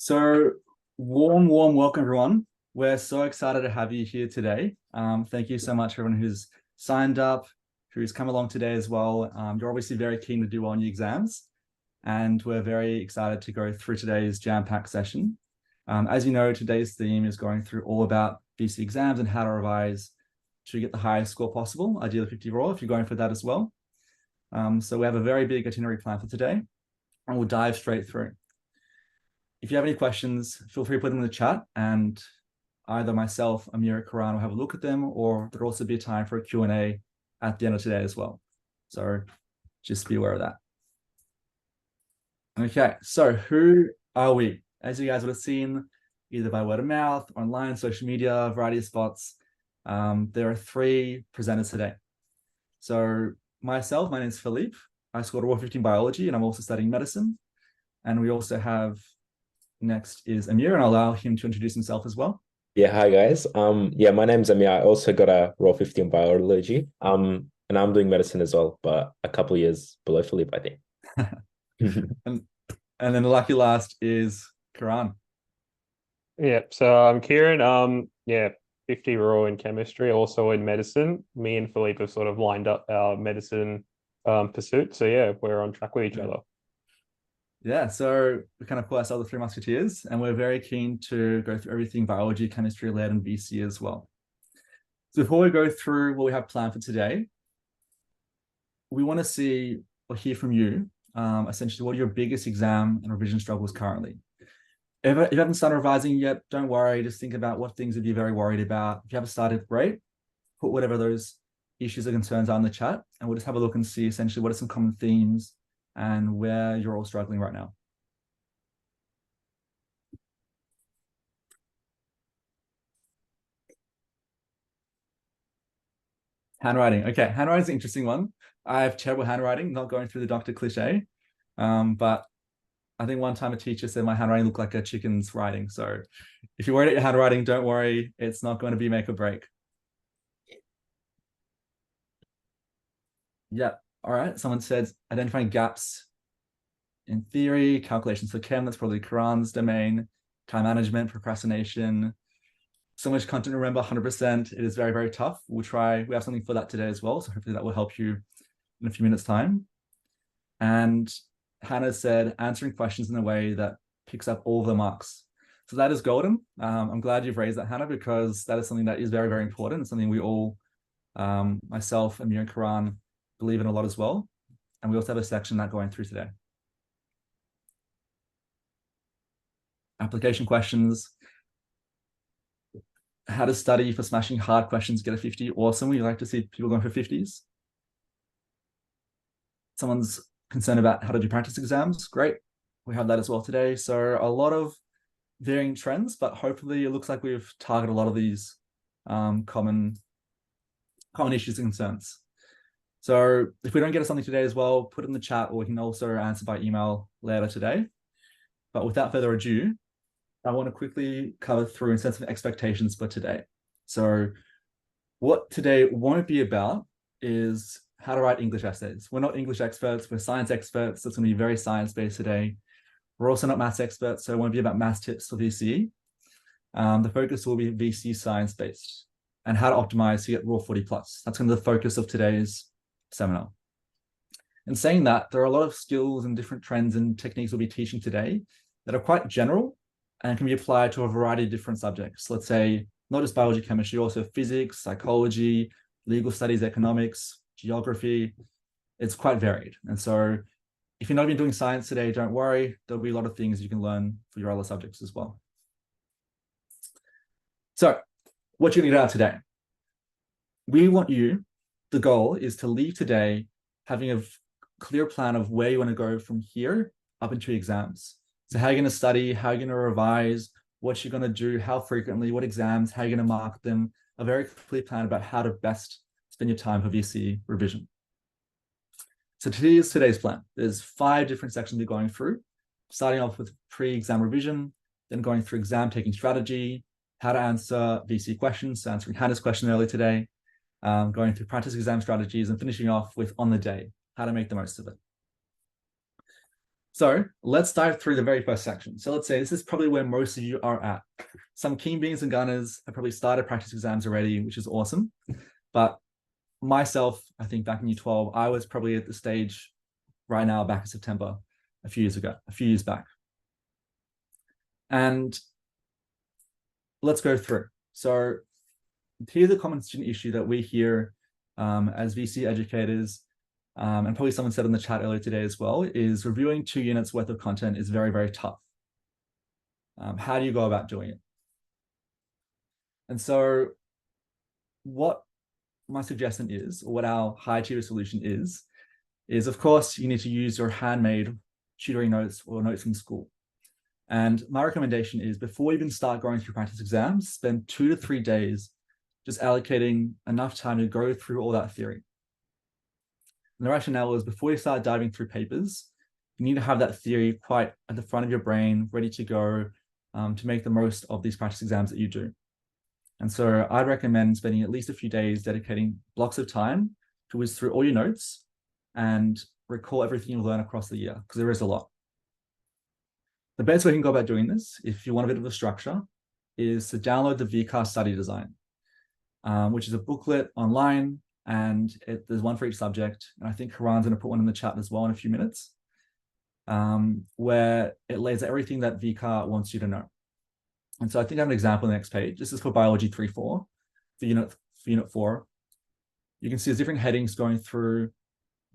So warm welcome, everyone. We're so excited to have you here today. Thank you so much, everyone who's signed up, who's come along today as well. You're obviously very keen to do well on your exams, and we're very excited to go through today's jam-packed session. As you know, today's theme is going through all about VCE exams and how to revise to get the highest score possible, ideally 50 raw if you're going for that as well. So we have a very big itinerary plan for today, and we'll dive straight through. If you have any questions, feel free to put them in the chat, and either myself, Amir, or Karan will have a look at them, or there'll also be time for a Q&A at the end of today as well. So just be aware of that. Okay, so who are we? As you guys would have seen, either by word of mouth, online, social media, a variety of spots, there are three presenters today. So myself, my name is Philippe. I scored a raw 50 in biology, and I'm also studying medicine. And we also have, next is Amir, and I'll allow him to introduce himself as well. Yeah, hi guys. My name's Amir. I also got a raw 50 in biology. And I'm doing medicine as well, but a couple of years below Philippe, I think. and then the lucky last is Karan. Yeah, so I'm Kieran. 50 raw in chemistry, also in medicine. Me and Philippe have sort of lined up our medicine pursuit. So yeah, we're on track with each other. Yeah, so we kind of call ourselves the Three Musketeers, and we're very keen to go through everything biology, chemistry, lead, and VCE as well. So before we go through what we have planned for today, we want to see or hear from you, essentially, what are your biggest exam and revision struggles currently? If you haven't started revising yet, don't worry. Just think about what things would you be very worried about. If you haven't started, great. Put whatever those issues or concerns are in the chat, and we'll just have a look and see essentially what are some common themes and where you're all struggling right now. Handwriting. Okay, handwriting is an interesting one. I have terrible handwriting, not going through the doctor cliche. But I think one time a teacher said my handwriting looked like a chicken's writing. So if you're worried at your handwriting, don't worry. It's not going to be make or break. Yeah. All right. Someone said identifying gaps in theory, calculations for chem, that's probably Karan's domain, time management, procrastination, so much content to remember, 100%. It is very, very tough. We have something for that today as well. So hopefully that will help you in a few minutes' time. And Hannah said, answering questions in a way that picks up all the marks. So that is golden. I'm glad you've raised that, Hannah, because that is something that is very, very important. It's something we all, myself, Amir, and Karan, believe in a lot as well. And we also have a section that going through today. Application questions, how to study for smashing hard questions, get a 50. Awesome. We like to see people going for 50s. Someone's concerned about how to do practice exams. Great. We have that as well today. So a lot of varying trends, but hopefully it looks like we've targeted a lot of these common issues and concerns. So if we don't get to something today as well, put it in the chat, or we can also answer by email later today. But without further ado, I want to quickly cover through and set some expectations for today. So what today won't be about is how to write English essays. We're not English experts, we're science experts. So it's going to be very science-based today. We're also not maths experts, so it won't be about maths tips for VCE. The focus will be VCE science-based and how to optimize to get raw 40+. That's going to be the focus of today's seminar. In saying that, there are a lot of skills and different trends and techniques we'll be teaching today that are quite general and can be applied to a variety of different subjects. Let's say not just biology, chemistry, also physics, psychology, legal studies, economics, geography. It's quite varied. And so if you're not even doing science today, don't worry. There'll be a lot of things you can learn for your other subjects as well. So what you're going to get out today? We want you, the goal is to leave today having a clear plan of where you want to go from here up into exams. So how you're going to study, how you're going to revise, what you're going to do, how frequently, what exams, how you're going to mark them, a very clear plan about how to best spend your time for VCE revision. So today's plan. There's 5 different sections we're going through, starting off with pre-exam revision, then going through exam taking strategy, how to answer VCE questions, so answering Hannah's question earlier today, going through practice exam strategies, and finishing off with on the day, how to make the most of it. So let's dive through the very first section. So let's say this is probably where most of you are at. Some keen beans and gunners have probably started practice exams already, which is awesome. But myself, I think back in year 12, I was probably at the stage right now back in September, a few years back. And let's go through. So here's a common student issue that we hear as VC educators, and probably someone said in the chat earlier today as well, is reviewing 2 units worth of content is very, very tough. How do you go about doing it? And so what my suggestion is, or what our high achiever solution is of course, you need to use your handmade tutoring notes or notes from school. And my recommendation is before you even start going through practice exams, spend 2 to 3 days just allocating enough time to go through all that theory. And the rationale is before you start diving through papers, you need to have that theory quite at the front of your brain, ready to go to make the most of these practice exams that you do. And so I'd recommend spending at least a few days dedicating blocks of time to whiz through all your notes and recall everything you learn across the year, because there is a lot. The best way you can go about doing this, if you want a bit of a structure, is to download the VCAA Study Design, which is a booklet online, and there's one for each subject. And I think Karan's going to put one in the chat as well in a few minutes, where it lays out everything that VCAA wants you to know. And so I think I have an example on the next page. This is for Biology 3.4, for unit 4. You can see there's different headings going through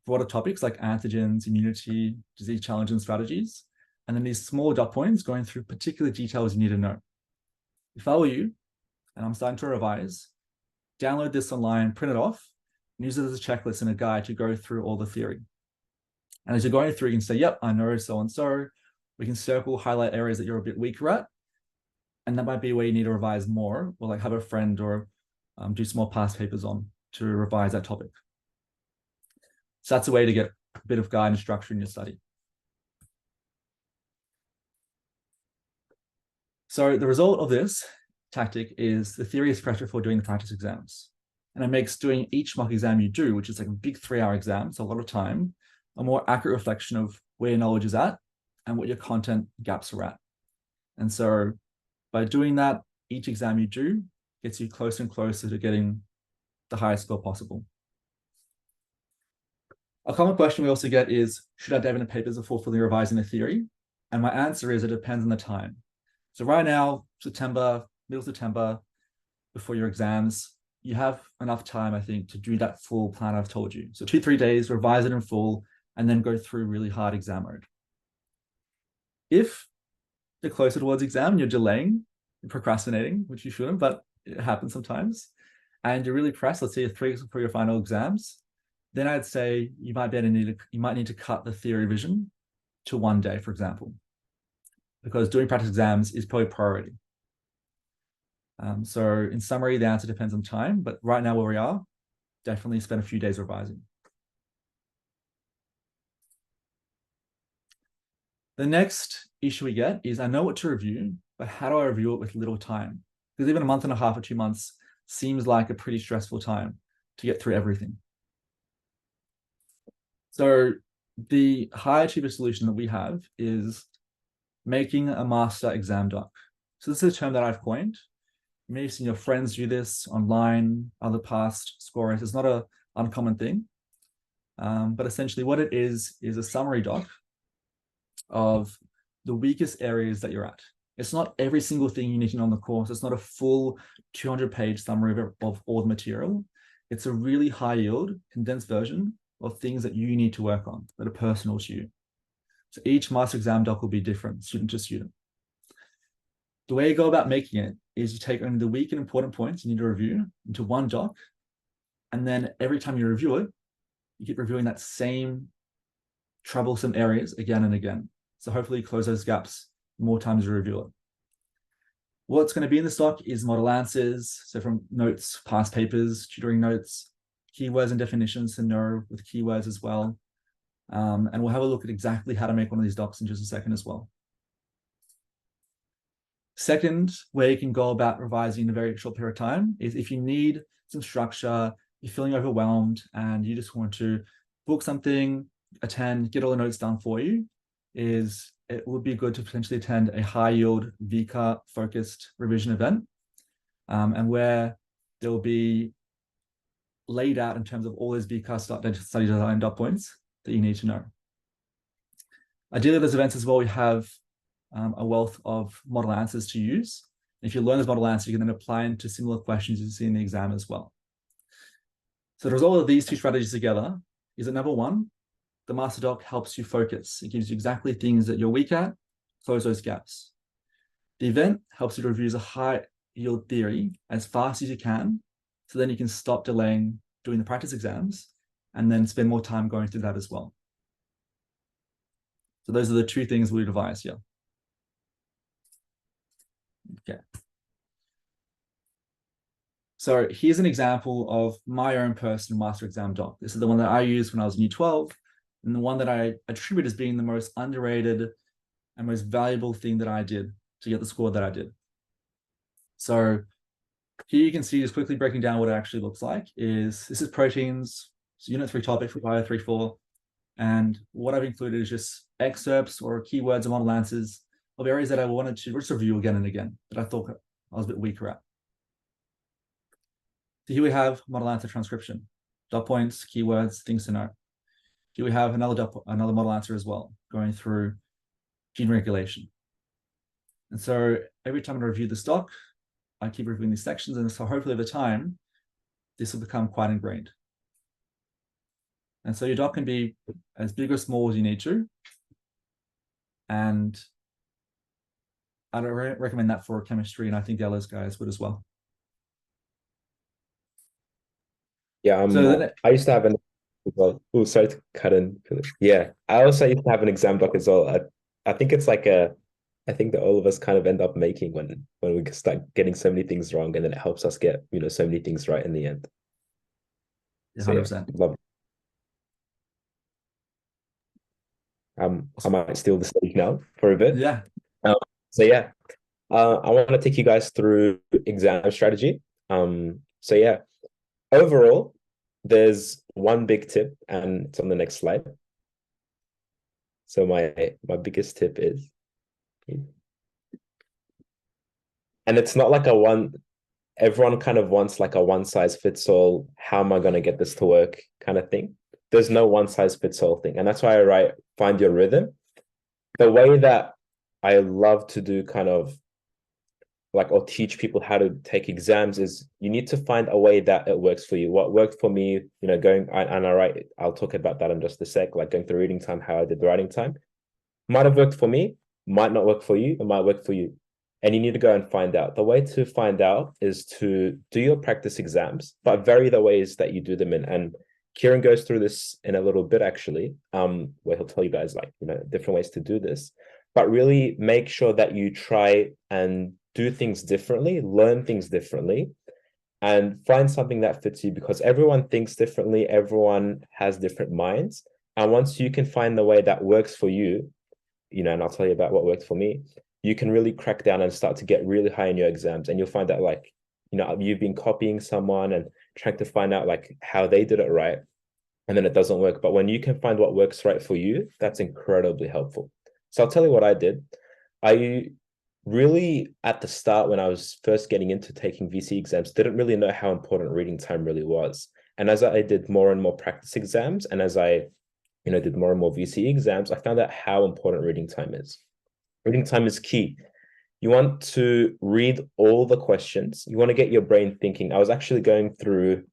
broader topics like antigens, immunity, disease challenge, and strategies. And then these small dot points going through particular details you need to know. If I were you, and I'm starting to revise, download this online, print it off, and use it as a checklist and a guide to go through all the theory. And as you're going through, you can say, yep, I know so-and-so. We can circle, highlight areas that you're a bit weaker at. And that might be where you need to revise more, or like have a friend or do some more past papers on to revise that topic. So that's a way to get a bit of guide and structure in your study. So the result of this tactic is the theory is fresher for doing the practice exams. And it makes doing each mock exam you do, which is like a big 3-hour exam, so a lot of time, a more accurate reflection of where your knowledge is at and what your content gaps are at. And so by doing that, each exam you do gets you closer and closer to getting the highest score possible. A common question we also get is, should I dive into papers before fully revising the theory? And my answer is it depends on the time. So right now, middle September, before your exams, you have enough time, I think, to do that full plan I've told you. So 2-3 days, revise it in full, and then go through really hard exam mode. If you're closer towards exam and you're delaying, you're procrastinating, which you shouldn't, but it happens sometimes, and you're really pressed, let's say you're 3 weeks before your final exams, then I'd say you might need to cut the theory revision to 1 day, for example, because doing practice exams is probably priority. So in summary, the answer depends on time, but right now where we are, definitely spend a few days revising. The next issue we get is I know what to review, but how do I review it with little time? Because even a month and a half or 2 months seems like a pretty stressful time to get through everything. So the high achiever solution that we have is making a master exam doc. So this is a term that I've coined. You may have seen your friends do this online, other past scorers. It's not an uncommon thing. But essentially what it is a summary doc of the weakest areas that you're at. It's not every single thing you need to know on the course. It's not a full 200-page summary of all the material. It's a really high yield, condensed version of things that you need to work on that are personal to you. So each master exam doc will be different, student to student. The way you go about making it is you take only the weak and important points you need to review into one doc, and then every time you review it, you keep reviewing that same troublesome areas again and again. So hopefully you close those gaps more times you review it. What's going to be in this doc is model answers, so from notes, past papers, tutoring notes, keywords and definitions to know with keywords as well. And we'll have a look at exactly how to make one of these docs in just a second as well. Second way you can go about revising in a very short period of time is if you need some structure, you're feeling overwhelmed and you just want to book something, attend, get all the notes done for you, is it would be good to potentially attend a high yield VCA focused revision event, and where there will be laid out in terms of all those VCA study design dot points that you need to know. Ideally, those events as well, we have a wealth of model answers to use. If you learn those model answers, you can then apply into similar questions you see in the exam as well. So the result of these two strategies together is that number one, the master doc helps you focus. It gives you exactly things that you're weak at, close those gaps. The event helps you to review a high yield theory as fast as you can, so then you can stop delaying doing the practice exams and then spend more time going through that as well. So those are the two things we advise here. Okay. So here's an example of my own personal master exam doc. This is the one that I used when I was in Year 12, and the one that I attribute as being the most underrated and most valuable thing that I did to get the score that I did. So here you can see, just quickly breaking down what it actually looks like, this is proteins, so Unit 3 topic for Bio 3-4. And what I've included is just excerpts or keywords or model answers of areas that I wanted to just review again and again, that I thought I was a bit weaker at. So here we have model answer transcription, dot points, keywords, things to know. Here we have another model answer as well, going through gene regulation. And so every time I review this doc, I keep reviewing these sections, and so hopefully over time, this will become quite ingrained. And so your doc can be as big or small as you need to. And I'd recommend that for chemistry, and I think the others guys would as well. Yeah, I used to have an well. Oh, sorry to cut in. Yeah, I also used to have an exam doc as well. I think it's like I think that all of us kind of end up making when we start getting so many things wrong, and then it helps us get so many things right in the end. 100%. So, love it. I might steal the stage now for a bit. Yeah. So yeah, I want to take you guys through exam strategy. So yeah, overall, there's one big tip, and it's on the next slide. So my biggest tip is, and it's not like everyone kind of wants like a one size fits all, how am I going to get this to work kind of thing. There's no one size fits all thing. And that's why I write, find your rhythm. The way that I love to do kind of like, or teach people how to take exams is you need to find a way that it works for you. What worked for me, I'll talk about that in just a sec, like going through reading time, how I did the writing time. Might have worked for me, might not work for you, it might work for you. And you need to go and find out. The way to find out is to do your practice exams, but vary the ways that you do them in. And Kieran goes through this in a little bit, actually, where he'll tell you guys like, different ways to do this, but really make sure that you try and do things differently, learn things differently, and find something that fits you, because everyone thinks differently. Everyone has different minds. And once you can find the way that works for you, and I'll tell you about what worked for me, you can really crack down and start to get really high in your exams. And you'll find that like, you've been copying someone and trying to find out like how they did it right, and then it doesn't work. But when you can find what works right for you, that's incredibly helpful. So I'll tell you what I did. I really, at the start, when I was first getting into taking VCE exams, didn't really know how important reading time really was. And as I did more and more practice exams, and as I did more and more VCE exams, I found out how important reading time is. Reading time is key. You want to read all the questions. You want to get your brain thinking. I was actually going through,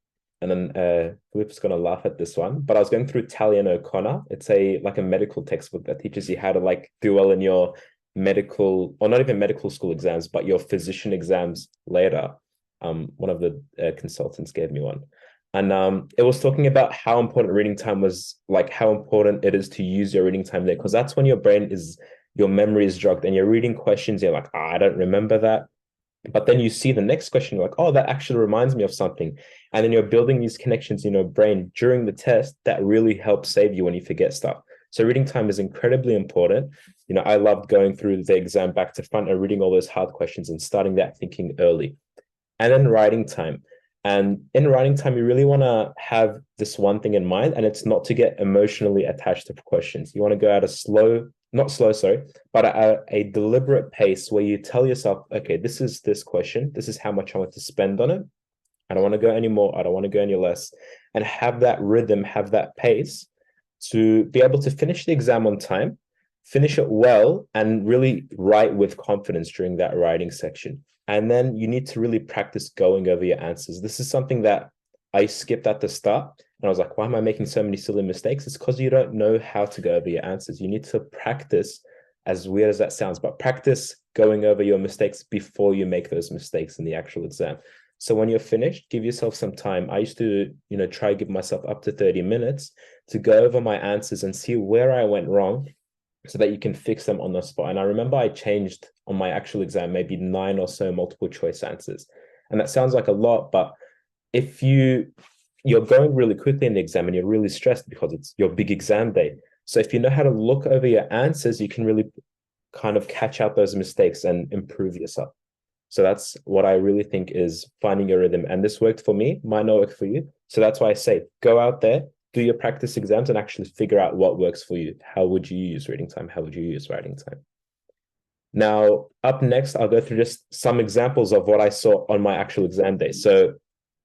and then Philip's going to laugh at this one, but I was going through Talley and O'Connor. It's like a medical textbook that teaches you how to like do well in your medical, or not even medical school exams, but your physician exams later. One of the consultants gave me one. And it was talking about how important reading time was, like how important it is to use your reading time there, because that's when your memory is jogged and you're reading questions, you're like, I don't remember that. But then you see the next question, you're like, oh, that actually reminds me of something. And then you're building these connections in your brain during the test that really help save you when you forget stuff. So reading time is incredibly important. I loved going through the exam back to front and reading all those hard questions and starting that thinking early. And then writing time. And in writing time, you really want to have this one thing in mind, and it's not to get emotionally attached to questions. You want to go at a slow, not slow, sorry, but at a deliberate pace where you tell yourself, okay, this is this question, this is how much I want to spend on it. I don't want to go any more, I don't want to go any less, and have that rhythm, have that pace to be able to finish the exam on time, finish it well, and really write with confidence during that writing section. And then you need to really practice going over your answers. This is something that I skipped at the start. And I was like, why am I making so many silly mistakes? It's because you don't know how to go over your answers. You need to practice, as weird as that sounds, but practice going over your mistakes before you make those mistakes in the actual exam. So when you're finished, give yourself some time. I used to, try to give myself up to 30 minutes to go over my answers and see where I went wrong so that you can fix them on the spot. And I remember I changed on my actual exam, maybe 9 or so multiple choice answers. And that sounds like a lot, but if you're going really quickly in the exam and you're really stressed because it's your big exam day. So if you know how to look over your answers, you can really kind of catch out those mistakes and improve yourself. So that's what I really think is finding your rhythm. And this worked for me, might not work for you. So that's why I say, go out there, do your practice exams and actually figure out what works for you. How would you use reading time? How would you use writing time? Now, up next, I'll go through just some examples of what I saw on my actual exam day. So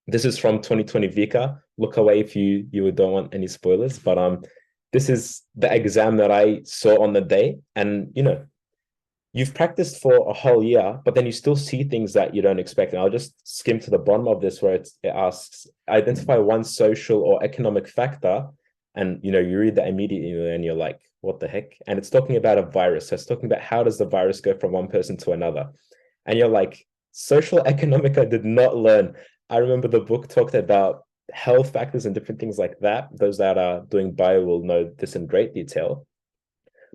this is from 2020 VCA. Look away if you don't want any spoilers, but this is the exam that I saw on the day. And, you've practiced for a whole year, but then you still see things that you don't expect. And I'll just skim to the bottom of this where it asks, identify one social or economic factor. And, you read that immediately and you're like, what the heck? And it's talking about a virus. So it's talking about how does the virus go from one person to another? And you're like, social economic, I did not learn. I remember the book talked about health factors and different things like that. Those that are doing bio will know this in great detail.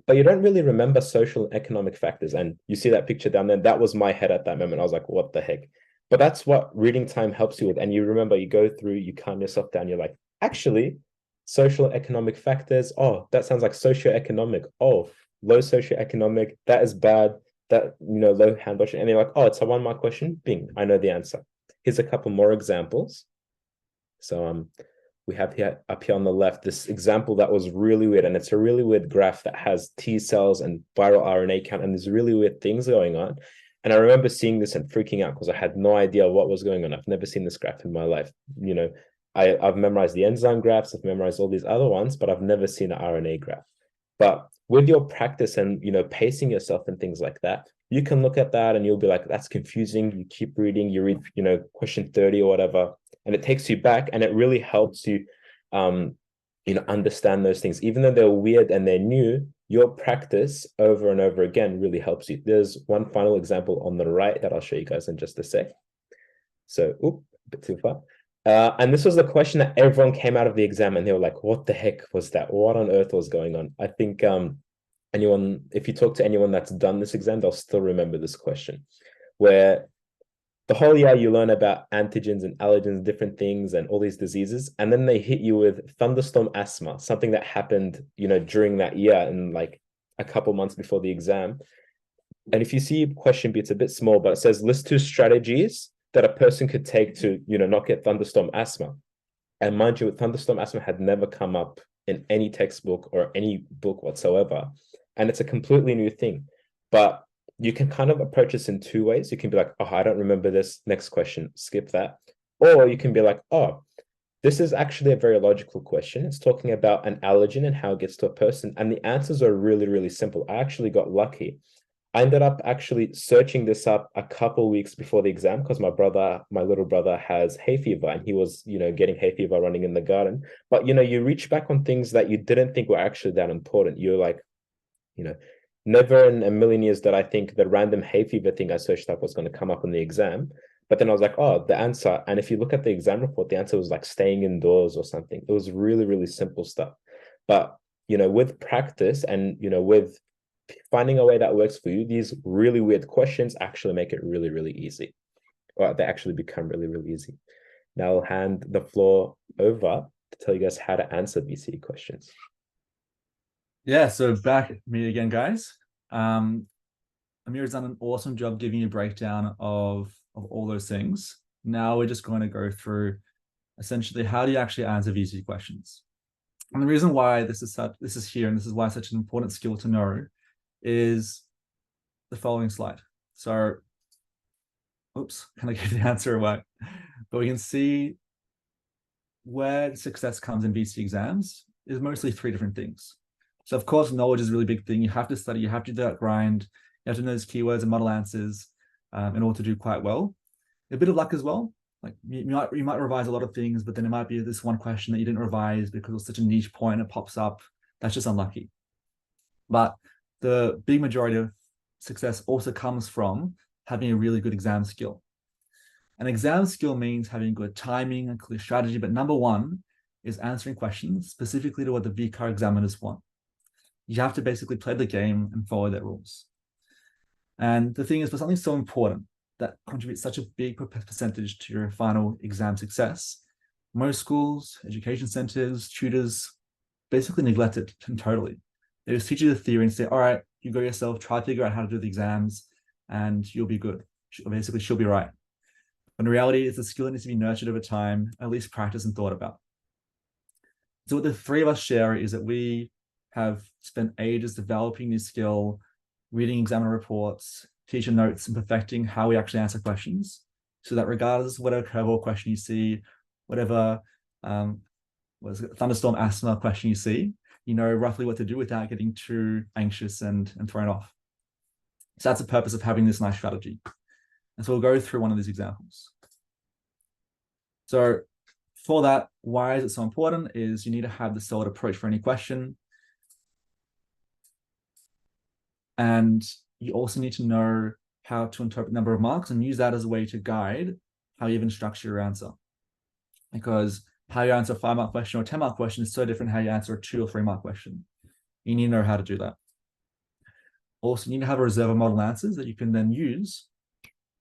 But you don't really remember social and economic factors. And you see that picture down there. That was my head at that moment. I was like, what the heck? But that's what reading time helps you with. And you remember, you go through, you calm yourself down. You're like, actually, social economic factors. Oh, that sounds like socioeconomic. Oh, low socioeconomic. That is bad. That, low hand washing. And you're like, oh, it's a 1 mark question. Bing, I know the answer. Here's a couple more examples. So we have here up here on the left this example that was really weird, and it's a really weird graph that has T cells and viral RNA count, and there's really weird things going on. And I remember seeing this and freaking out because I had no idea what was going on. I've never seen this graph in my life. I've memorized the enzyme graphs, I've memorized all these other ones, but I've never seen an RNA graph. But with your practice and pacing yourself and things like that, you can look at that and you'll be like, that's confusing. You keep reading, you read, question 30 or whatever, and it takes you back and it really helps you, understand those things. Even though they're weird and they're new, your practice over and over again really helps you. There's one final example on the right that I'll show you guys in just a sec. So, a bit too far. And this was the question that everyone came out of the exam and they were like, what the heck was that? What on earth was going on? I think if you talk to anyone that's done this exam, they'll still remember this question, where the whole year you learn about antigens and allergens, different things and all these diseases. And then they hit you with thunderstorm asthma, something that happened, during that year and like a couple months before the exam. And if you see question B, it's a bit small, but it says list 2 strategies that a person could take to, not get thunderstorm asthma. And mind you, thunderstorm asthma had never come up in any textbook or any book whatsoever. And it's a completely new thing. But you can kind of approach this in 2 ways. You can be like, oh, I don't remember this. Next question, skip that. Or you can be like, oh, this is actually a very logical question. It's talking about an allergen and how it gets to a person. And the answers are really, really simple. I actually got lucky. I ended up actually searching this up a couple weeks before the exam because my little brother has hay fever and he was, getting hay fever running in the garden. But, you reach back on things that you didn't think were actually that important. You're like, never in a million years did I think the random hay fever thing I searched up was going to come up in the exam. But then I was like, oh, the answer. And if you look at the exam report, the answer was like staying indoors or something. It was really, really simple stuff. But, with practice and, with finding a way that works for you, these really weird questions actually make it really, really easy. Or they actually become really, really easy. Now I'll hand the floor over to tell you guys how to answer VCE questions. Yeah, so back me again, guys. Amir's done an awesome job giving you a breakdown of all those things. Now we're just going to go through essentially how do you actually answer VCE questions. And the reason why this is here and this is why it's such an important skill to know is the following slide. So, oops, kind of gave the answer away, but we can see where success comes in VCE exams is mostly three different things. So of course, knowledge is a really big thing. You have to study, you have to do that grind, you have to know those keywords and model answers in order to do quite well. A bit of luck as well. Like you might revise a lot of things, but then it might be this one question that you didn't revise because it was such a niche point, it pops up. That's just unlucky. But the big majority of success also comes from having a really good exam skill. An exam skill means having good timing and clear strategy, but number one is answering questions specifically to what the VCAA examiners want. You have to basically play the game and follow their rules. And the thing is, for something so important that contributes such a big percentage to your final exam success, most schools, education centers, tutors basically neglect it totally. They just teach you the theory and say, all right, you go yourself, try to figure out how to do the exams and you'll be good. Basically, she'll be right. When in reality, it's a skill that needs to be nurtured over time, at least practiced and thought about. So what the three of us share is that we have spent ages developing this skill, reading examiner reports, teacher notes, and perfecting how we actually answer questions, so that regardless of whatever curveball question you see, whatever thunderstorm asthma question you see, you know roughly what to do without getting too anxious and thrown off. So that's the purpose of having this nice strategy. And so we'll go through one of these examples. So for that, why is it so important is you need to have the solid approach for any question. And you also need to know how to interpret number of marks and use that as a way to guide how you even structure your answer. Because how you answer a 5-mark question or a 10-mark question is so different how you answer a 2 or 3-mark question. You need to know how to do that. Also, you need to have a reserve of model answers that you can then use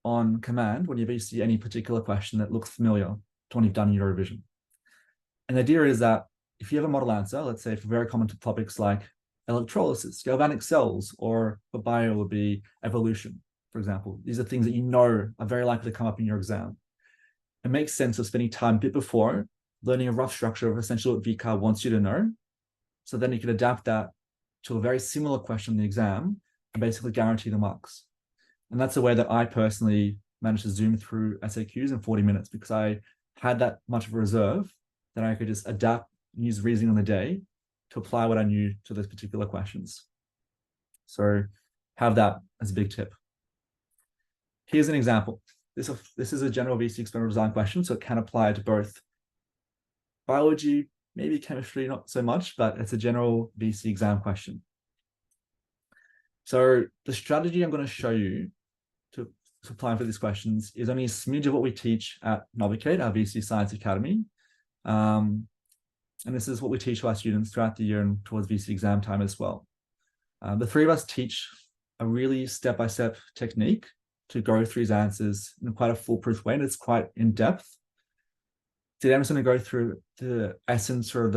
on command whenever you see any particular question that looks familiar to one you've done in your revision. And the idea is that if you have a model answer, let's say for very common topics like electrolysis, galvanic cells, or for bio would be evolution, for example. These are things that you know are very likely to come up in your exam. It makes sense of spending time a bit before learning a rough structure of essentially what VCAA wants you to know. So then you can adapt that to a very similar question in the exam and basically guarantee the marks. And that's the way that I personally managed to zoom through SAQs in 40 minutes because I had that much of a reserve that I could just adapt and use reasoning on the day to apply what I knew to those particular questions. So have that as a big tip. Here's an example. This is a general VCE experimental design question, so it can apply to both biology, maybe chemistry, not so much, but it's a general VCE exam question. So the strategy I'm going to show you to apply for these questions is only a smidge of what we teach at Novicate, our VCE Science Academy. And this is what we teach to our students throughout the year and towards VCE exam time as well. The three of us teach a really step-by-step technique to go through these answers in quite a foolproof way, and it's quite in-depth. Today I'm just going to go through the essence or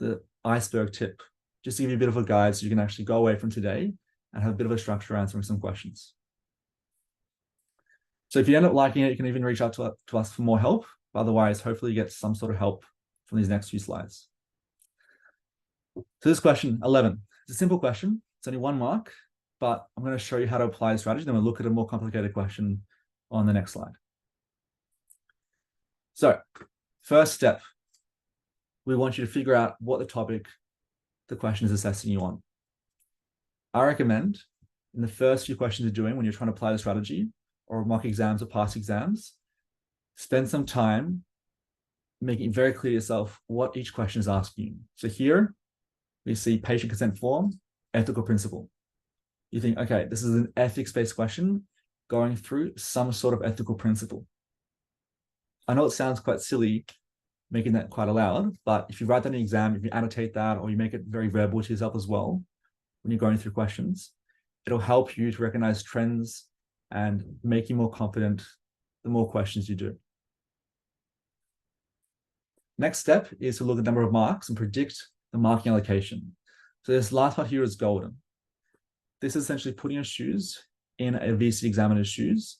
the iceberg tip, just to give you a bit of a guide so you can actually go away from today and have a bit of a structure answering some questions. So if you end up liking it, you can even reach out to us for more help. Otherwise, hopefully you get some sort of help from these next few slides. So this question, 11. It's a simple question. It's only 1 mark, but I'm going to show you how to apply the strategy. Then we'll look at a more complicated question on the next slide. So first step, we want you to figure out what the topic the question is assessing you on. I recommend in the first few questions you're doing when you're trying to apply the strategy or mock exams or past exams, spend some time making it very clear to yourself what each question is asking you. So here we see patient consent form, ethical principle. You think, okay, this is an ethics-based question going through some sort of ethical principle. I know it sounds quite silly making that quite aloud, but if you write that in the exam, if you annotate that or you make it very verbal to yourself as well, when you're going through questions, it'll help you to recognize trends and make you more confident the more questions you do. Next step is to look at the number of marks and predict the marking allocation. So this last part here is golden. This is essentially putting your shoes in a VCE examiner's shoes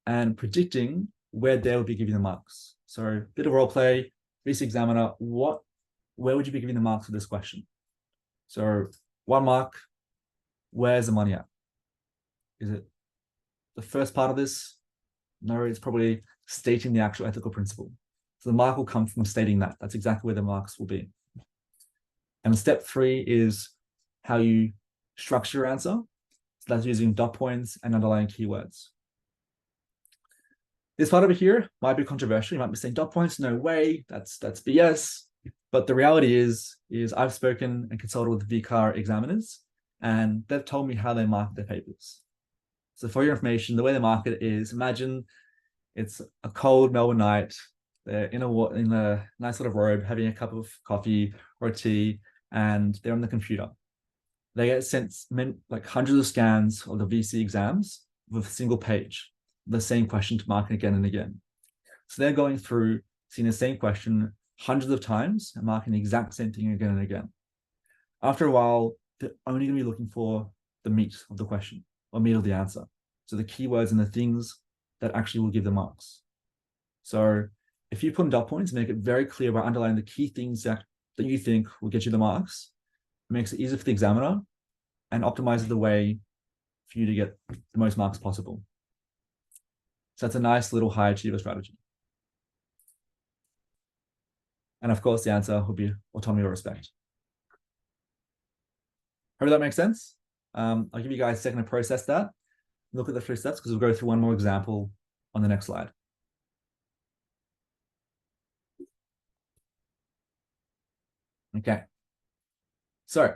and predicting where they will be giving the marks. So a bit of role play, VCE examiner, where would you be giving the marks for this question? So 1 mark, where's the money at? Is it the first part of this? No, it's probably stating the actual ethical principle. So the mark will come from stating that. That's exactly where the marks will be. And step 3 is how you structure your answer. So that's using dot points and underlying keywords. This part over here might be controversial. You might be saying dot points, no way, that's BS. But the reality is I've spoken and consulted with VCAA examiners, and they've told me how they mark their papers. So for your information, the way they mark it is, imagine it's a cold Melbourne night. They're in a nice little robe, having a cup of coffee or tea, and they're on the computer. They get sent like hundreds of scans of the VCE exams with a single page, the same question to mark again and again. So they're going through, seeing the same question hundreds of times and marking the exact same thing again and again. After a while, they're only going to be looking for the meat of the question or meat of the answer. So the keywords and the things that actually will give the marks. So if you put in dot points, make it very clear by underlining the key things that you think will get you the marks. It makes it easier for the examiner and optimizes the way for you to get the most marks possible. So that's a nice little high achiever strategy. And of course, the answer will be autonomy or respect. Hope that makes sense. I'll give you guys a second to process that. Look at the 3 steps because we'll go through one more example on the next slide. Okay. So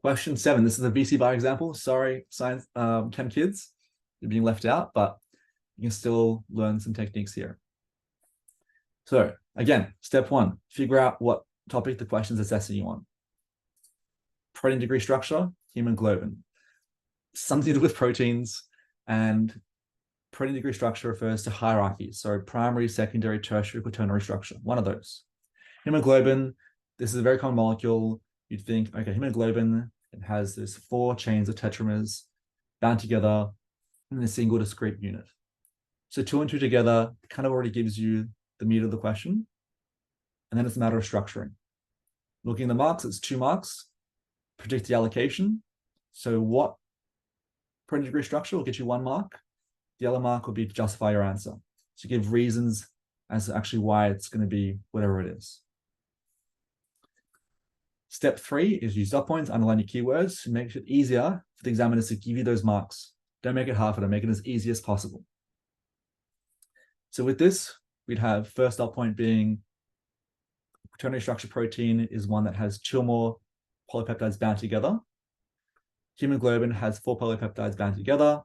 question 7, this is a VC bar example. Sorry, science chem kids, you're being left out, but you can still learn some techniques here. So again, step 1, figure out what topic the question is assessing you on. Protein degree structure, hemoglobin. Something to do with proteins, and protein degree structure refers to hierarchy. So primary, secondary, tertiary, quaternary structure, one of those. Hemoglobin, this is a very common molecule. You'd think, okay, hemoglobin, it has this 4 chains of tetramers bound together in a single discrete unit. So 2 and 2 together kind of already gives you the meat of the question. And then it's a matter of structuring. Looking at the marks, it's 2 marks. Predict the allocation. So what protein degree structure will get you 1 mark. The other mark will be to justify your answer. So give reasons as to actually why it's going to be whatever it is. Step 3 is use dot points, underline your keywords to make it easier for the examiners to give you those marks. Don't make it hard for them, make it as easy as possible. So with this, we'd have first dot point being quaternary structure protein is one that has 2 or more polypeptides bound together. Hemoglobin has 4 polypeptides bound together,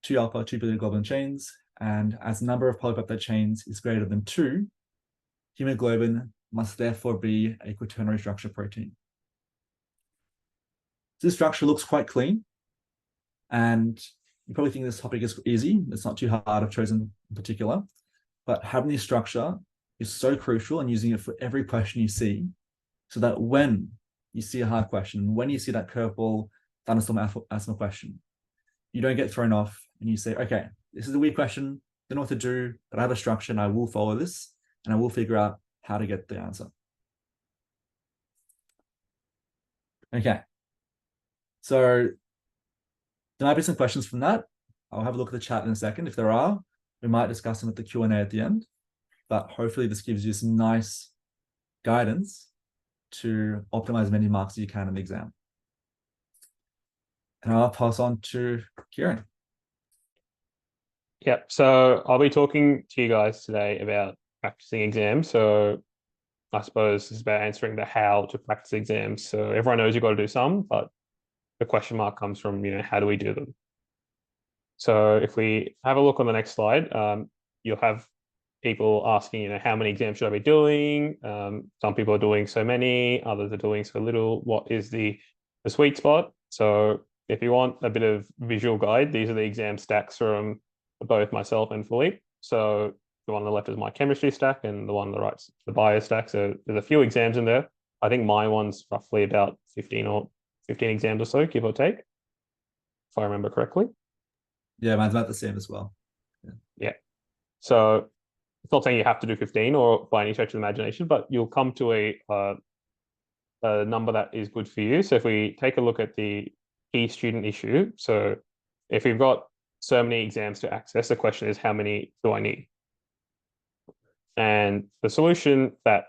2 alpha, 2 beta globulin chains, and as the number of polypeptide chains is greater than 2, hemoglobin must therefore be a quaternary structure protein. This structure looks quite clean, and you probably think this topic is easy. It's not too hard. I've chosen in particular, but having this structure is so crucial and using it for every question you see, so that when you see a hard question, when you see that curveball thunderstorm asthma question, you don't get thrown off and you say, okay, this is a weird question, don't know what to do, but I have a structure and I will follow this and I will figure out how to get the answer. Okay. So there might be some questions from that. I'll have a look at the chat in a second. If there are, we might discuss them at the Q&A at the end, but hopefully this gives you some nice guidance to optimize as many marks as you can in the exam. And I'll pass on to Kieran. Yeah, so I'll be talking to you guys today about practicing exams. So I suppose this is about answering the how to practice exams. So everyone knows you've got to do some, but the question mark comes from, how do we do them? So if we have a look on the next slide, you'll have people asking, how many exams should I be doing? Some people are doing so many, others are doing so little. What is the sweet spot? So if you want a bit of visual guide, these are the exam stacks from both myself and Philippe. So the one on the left is my chemistry stack and the one on the right is the bio stack. So there's a few exams in there. I think my one's roughly about 15 exams or so, give or take, if I remember correctly. Yeah, mine's about the same as well. Yeah. So it's not saying you have to do 15 or by any stretch of the imagination, but you'll come to a number that is good for you. So if we take a look at the key student issue. So if we've got so many exams to access, the question is, how many do I need? And the solution that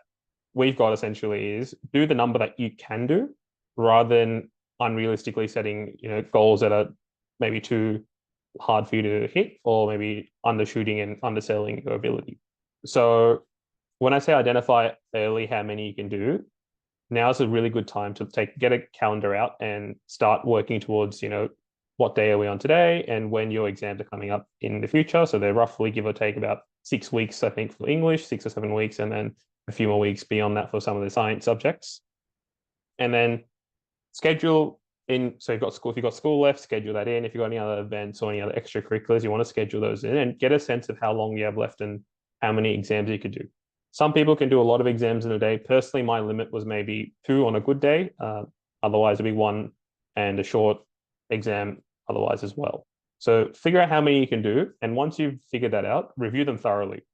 we've got essentially is do the number that you can do rather than unrealistically setting, goals that are maybe too hard for you to hit, or maybe undershooting and underselling your ability. So when I say identify early how many you can do, now is a really good time to get a calendar out and start working towards, what day are we on today and when your exams are coming up in the future. So they're roughly, give or take, about 6 weeks, I think, for English, 6 or 7 weeks, and then a few more weeks beyond that for some of the science subjects. And then schedule in. So if you've got school left, schedule that in. If you've got any other events or any other extracurriculars, you want to schedule those in and get a sense of how long you have left and how many exams you could do. Some people can do a lot of exams in a day. Personally, my limit was maybe 2 on a good day. Otherwise, it'd be 1 and a short exam otherwise as well. So figure out how many you can do. And once you've figured that out, review them thoroughly.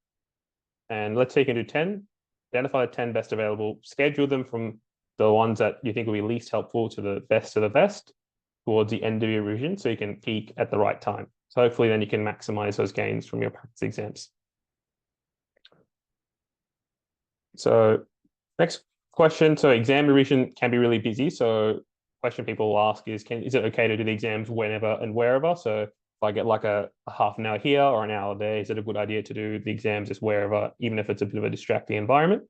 And let's say you can do 10, identify the 10 best available, schedule them from the ones that you think will be least helpful to the best towards the end of your revision, so you can peak at the right time. So hopefully then you can maximize those gains from your practice exams. So next question. So exam revision can be really busy. So question people will ask is it okay to do the exams whenever and wherever? So if I get like a half an hour here or an hour there, is it a good idea to do the exams just wherever, even if it's a bit of a distracting environment?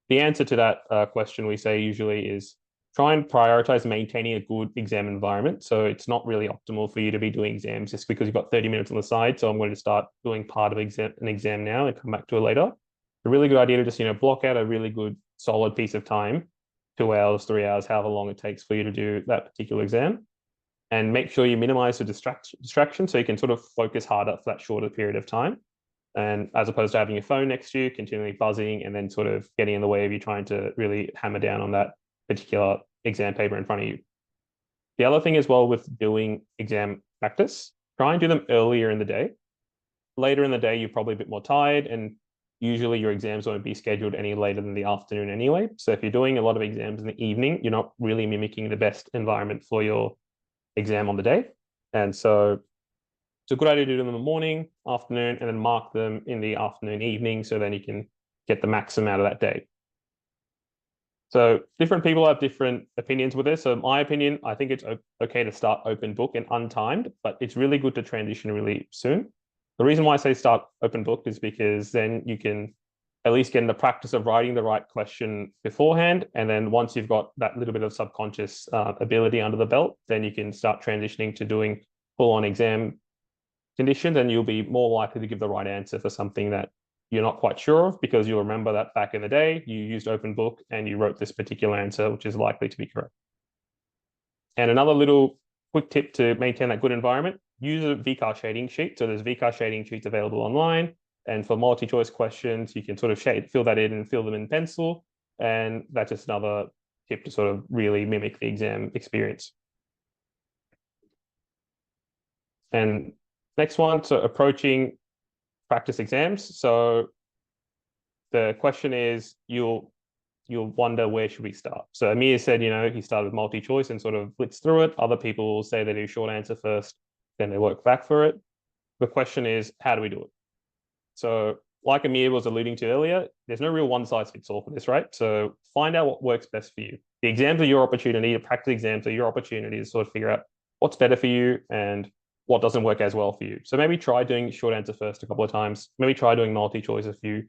The answer to that question we say usually is try and prioritize maintaining a good exam environment. So it's not really optimal for you to be doing exams just because you've got 30 minutes on the side. So I'm going to start doing part of an exam now and come back to it later. A really good idea to just, block out a really good solid piece of time, 2 hours, 3 hours, however long it takes for you to do that particular exam. And make sure you minimize the distraction so you can sort of focus harder for that shorter period of time. And as opposed to having your phone next to you, continually buzzing and then sort of getting in the way of you trying to really hammer down on that particular exam paper in front of you. The other thing as well with doing exam practice, try and do them earlier in the day. Later in the day, you're probably a bit more tired, and usually your exams won't be scheduled any later than the afternoon anyway. So if you're doing a lot of exams in the evening, you're not really mimicking the best environment for your exam on the day. And so it's a good idea to do them in the morning, afternoon, and then mark them in the afternoon, evening, so then you can get the maximum out of that day. So different people have different opinions with this. So my opinion, I think it's okay to start open book and untimed, but it's really good to transition really soon. The reason why I say start open book is because then you can at least get in the practice of writing the right question beforehand. And then once you've got that little bit of subconscious ability under the belt, then you can start transitioning to doing full-on exam conditions, and you'll be more likely to give the right answer for something that you're not quite sure of, because you'll remember that back in the day, you used open book and you wrote this particular answer, which is likely to be correct. And another little quick tip to maintain that good environment, use a VCAA shading sheet. So there's VCAA shading sheets available online. And for multi-choice questions, you can sort of fill that in and fill them in pencil. And that's just another tip to sort of really mimic the exam experience. And next one, so approaching practice exams. So the question is, you'll wonder, where should we start? So Amir said, he started with multi-choice and sort of blitzed through it. Other people will say they do short answer first, then they work back for it. The question is, how do we do it? So like Amir was alluding to earlier, there's no real one size fits all for this, right? So find out what works best for you. The exams are your opportunity, the practice exams are your opportunity to sort of figure out what's better for you and what doesn't work as well for you. So maybe try doing short answer first a couple of times, maybe try doing multi-choice a few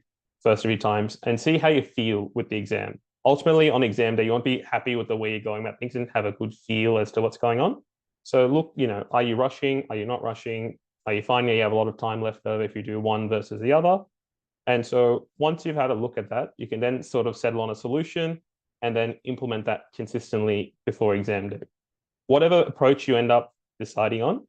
times, and see how you feel with the exam. Ultimately, on exam day, you won't be happy with the way you're going about things and have a good feel as to what's going on. So look, are you rushing? Are you not rushing? Are you finding you have a lot of time left over if you do one versus the other? And so once you've had a look at that, you can then sort of settle on a solution and then implement that consistently before exam day. Whatever approach you end up deciding on,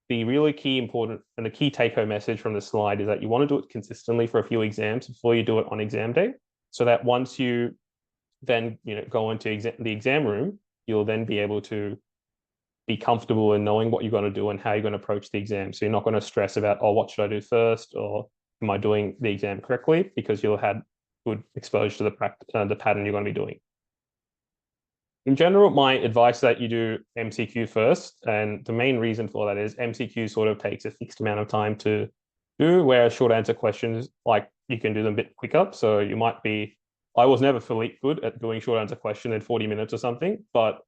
the really important and the key take-home message from the slide is that you want to do it consistently for a few exams before you do it on exam day, so that once you then go into the exam room, you'll then be able to be comfortable in knowing what you're going to do and how you're going to approach the exam. So you're not going to stress about, what should I do first, or am I doing the exam correctly? Because you'll have good exposure to the pattern you're going to be doing. In general, my advice is that you do MCQ first. And the main reason for that is MCQ sort of takes a fixed amount of time to do, whereas short answer questions, like you can do them a bit quicker. So you might be, I was never fully good at doing short answer question in 40 minutes or something, but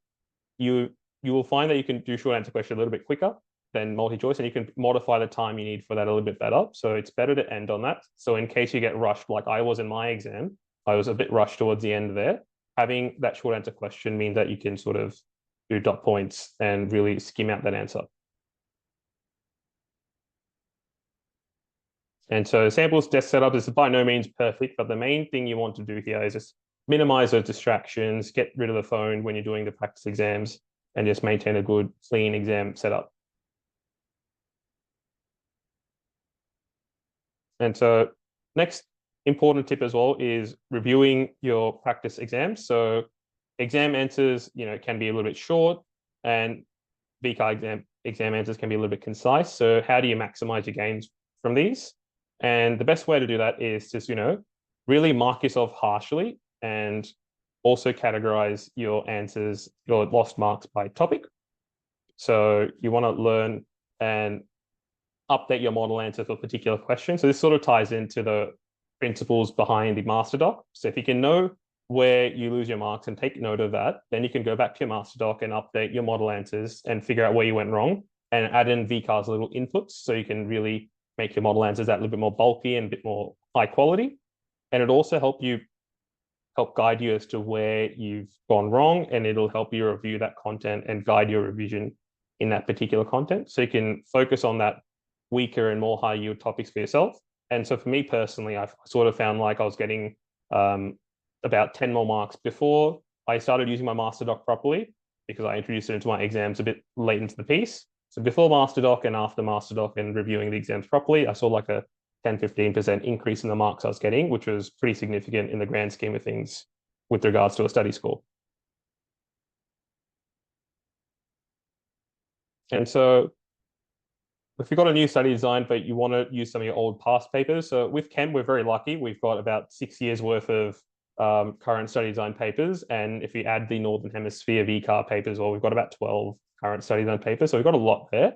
you will find that you can do short answer question a little bit quicker than multi-choice, and you can modify the time you need for that a little bit better. So it's better to end on that. So in case you get rushed, like I was in my exam, I was a bit rushed towards the end there. Having that short answer question means that you can sort of do dot points and really skim out that answer. And so samples desk setup is by no means perfect, but the main thing you want to do here is just minimize those distractions, get rid of the phone when you're doing the practice exams, and just maintain a good, clean exam setup. And so next important tip as well is reviewing your practice exams. So exam answers, can be a little bit short, and VCAA exam answers can be a little bit concise. So how do you maximize your gains from these? And the best way to do that is just, really mark yourself harshly and also categorize your answers, your lost marks by topic. So you want to learn and update your model answer for a particular question. So this sort of ties into the principles behind the master doc. So if you can know where you lose your marks and take note of that, then you can go back to your master doc and update your model answers and figure out where you went wrong and add in VCAA's little inputs so you can really make your model answers that a little bit more bulky and a bit more high quality. And it also help guide you as to where you've gone wrong, and it'll help you review that content and guide your revision in that particular content. So you can focus on that weaker and more high yield topics for yourself. And so for me personally, I've sort of found like I was getting about 10 more marks before I started using my master doc properly, because I introduced it into my exams a bit late into the piece. So before master doc and after master doc and reviewing the exams properly, I saw like a 10-15% increase in the marks I was getting, which was pretty significant in the grand scheme of things with regards to a study score. And so if you've got a new study design, but you want to use some of your old past papers, so with Chem, we're very lucky. We've got about 6 years worth of current study design papers. And if you add the Northern Hemisphere VCAA papers, well, we've got about 12 current study design papers. So we've got a lot there.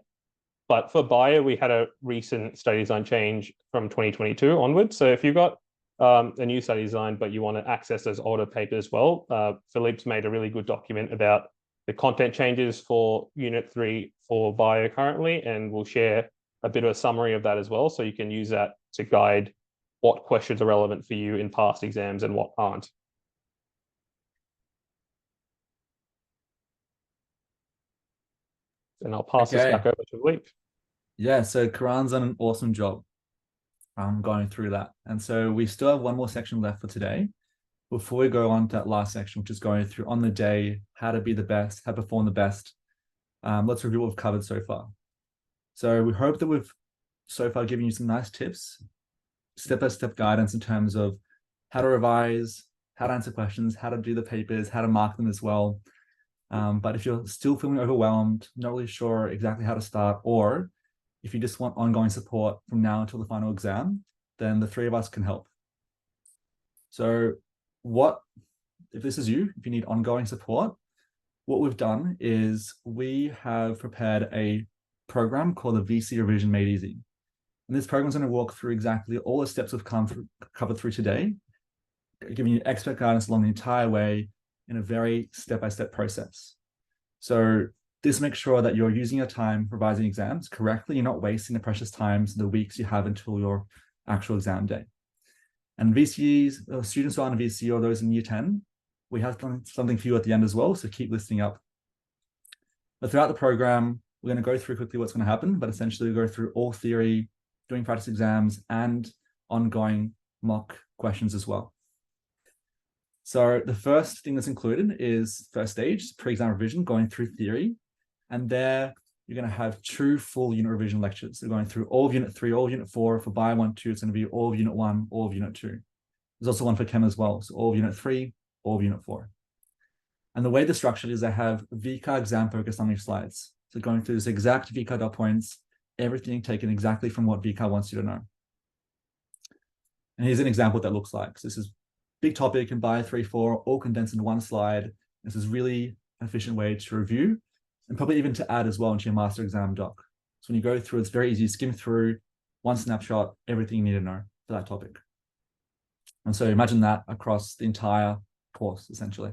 But for bio, we had a recent study design change from 2022 onwards. So if you've got a new study design, but you want to access those older papers as well, Philippe's made a really good document about the content changes for Unit 3 for bio currently, and we'll share a bit of a summary of that as well. So you can use that to guide what questions are relevant for you in past exams and what aren't. And I'll pass this back over to Philippe. Yeah, so Karan's done an awesome job going through that. And so we still have one more section left for today. Before we go on to that last section, which is going through on the day, how to be the best, how to perform the best, let's review what we've covered so far. So we hope that we've so far given you some nice tips, step-by-step guidance in terms of how to revise, how to answer questions, how to do the papers, how to mark them as well. But if you're still feeling overwhelmed, not really sure exactly how to start, or if you just want ongoing support from now until the final exam, then the three of us can help. So if this is you, if you need ongoing support, what we've done is we have prepared a program called the VCE Revision Made Easy. And this program is going to walk through exactly all the steps we've covered through today, giving you expert guidance along the entire way in a very step-by-step process. So this makes sure that you're using your time revising exams correctly. You're not wasting the precious times, the weeks you have until your actual exam day. And VCEs, students who are on VCE or those in year 10, we have something for you at the end as well, so keep listening up. But throughout the program, we're going to go through quickly what's going to happen, but essentially we go through all theory, doing practice exams, and ongoing mock questions as well. So the first thing that's included is first stage, pre-exam revision, going through theory. And there you're going to have 2 full unit revision lectures. So going through all of Unit 3, all of Unit 4. For Bio 1, 2, it's going to be all of Unit 1, all of Unit 2. There's also one for Chem as well. So all of Unit 3, all of Unit 4. And the way the structure is, I have VCAA exam focused on these slides. So going through this exact VCAA dot points, everything taken exactly from what VCAA wants you to know. And here's an example of what that looks like. So this is big topic in Bio 3, 4, all condensed into one slide. This is really an efficient way to review and probably even to add as well into your master exam doc. So when you go through, it's very easy to skim through, one snapshot, everything you need to know for that topic. And so imagine that across the entire course, essentially.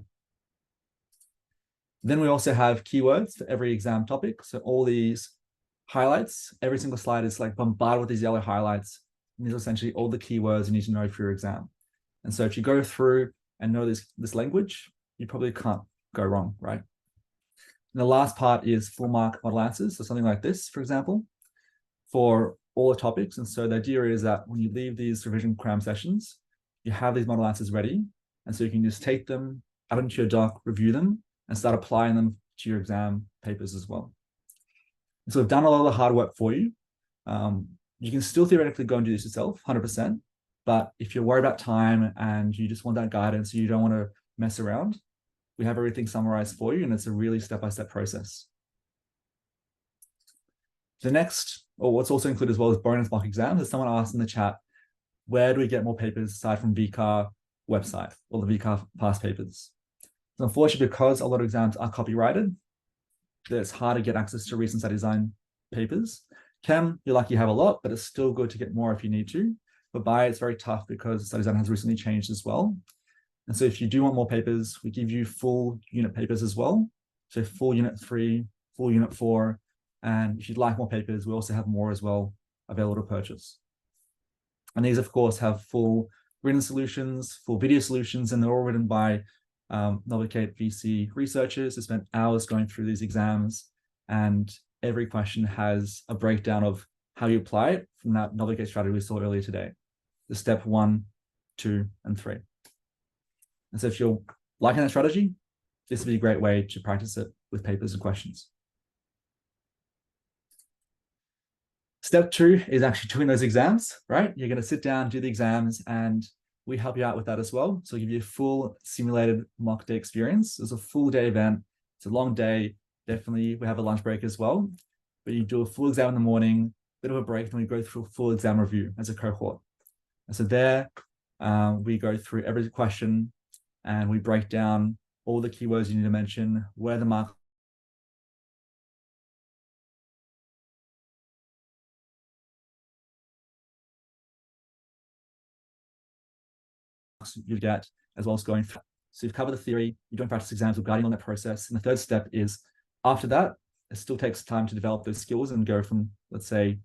Then we also have keywords for every exam topic. So all these highlights, every single slide is like bombarded with these yellow highlights. And these are essentially all the keywords you need to know for your exam. And so if you go through and know this language, you probably can't go wrong, right? And the last part is full mark model answers. So something like this, for example, for all the topics. And so the idea is that when you leave these revision cram sessions, you have these model answers ready. And so you can just take them, add them to your doc, review them, and start applying them to your exam papers as well. And so we've done a lot of the hard work for you. You can still theoretically go and do this yourself, 100%. But if you're worried about time and you just want that guidance, you don't want to mess around, we have everything summarized for you, and it's a really step-by-step process. The next, or what's also included as well, is bonus mock exams. As someone asked in the chat, where do we get more papers aside from VCAA website or the VCAA past papers? So unfortunately, because a lot of exams are copyrighted, it's hard to get access to recent study design papers. Chem, you're lucky you have a lot, but it's still good to get more if you need to. But Bio, it's very tough because study design has recently changed as well. And so if you do want more papers, we give you full unit papers as well. So full unit 3, full unit 4. And if you'd like more papers, we also have more as well available to purchase. And these, of course, have full written solutions, full video solutions, and they're all written by Novicate VCE researchers who spent hours going through these exams. And every question has a breakdown of how you apply it from that Novicate strategy we saw earlier today. The step 1, 2, and 3. And so if you're liking that strategy, this would be a great way to practice it with papers and questions. Step 2 is actually doing those exams, right? You're going to sit down, do the exams, and we help you out with that as well. So we give you a full simulated mock day experience. It's a full day event. It's a long day. Definitely, we have a lunch break as well. But you do a full exam in the morning, bit of a break, and we go through a full exam review as a cohort. And so there, we go through every question, and we break down all the keywords you need to mention, where the mark you get, as well as going through. So you've covered the theory, you're doing practice exams, we're guiding on that process. And the third step is, after that, it still takes time to develop those skills and go from, let's say,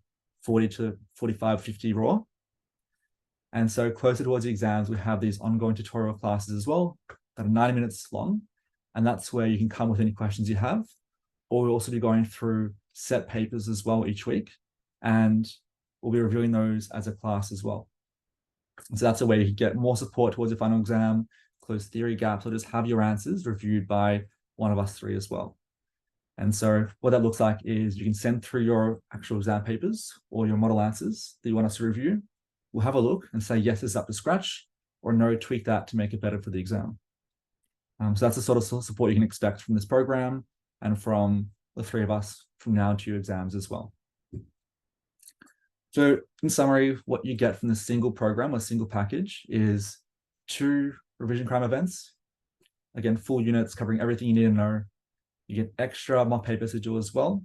40 to 45, 50 raw. And so closer towards the exams, we have these ongoing tutorial classes as well that are 90 minutes long. And that's where you can come with any questions you have. Or we'll also be going through set papers as well each week. And we'll be reviewing those as a class as well. And so that's a way you can get more support towards your final exam, close theory gaps, or just have your answers reviewed by one of us 3 as well. And so what that looks like is you can send through your actual exam papers or your model answers that you want us to review. We'll have a look and say, yes, it's up to scratch, or no, tweak that to make it better for the exam. So that's the sort of support you can expect from this program and from the 3 of us from now to your exams as well. So in summary, what you get from this single program or single package is 2 revision cram events. Again, full units covering everything you need to know. You get extra mock papers to do as well.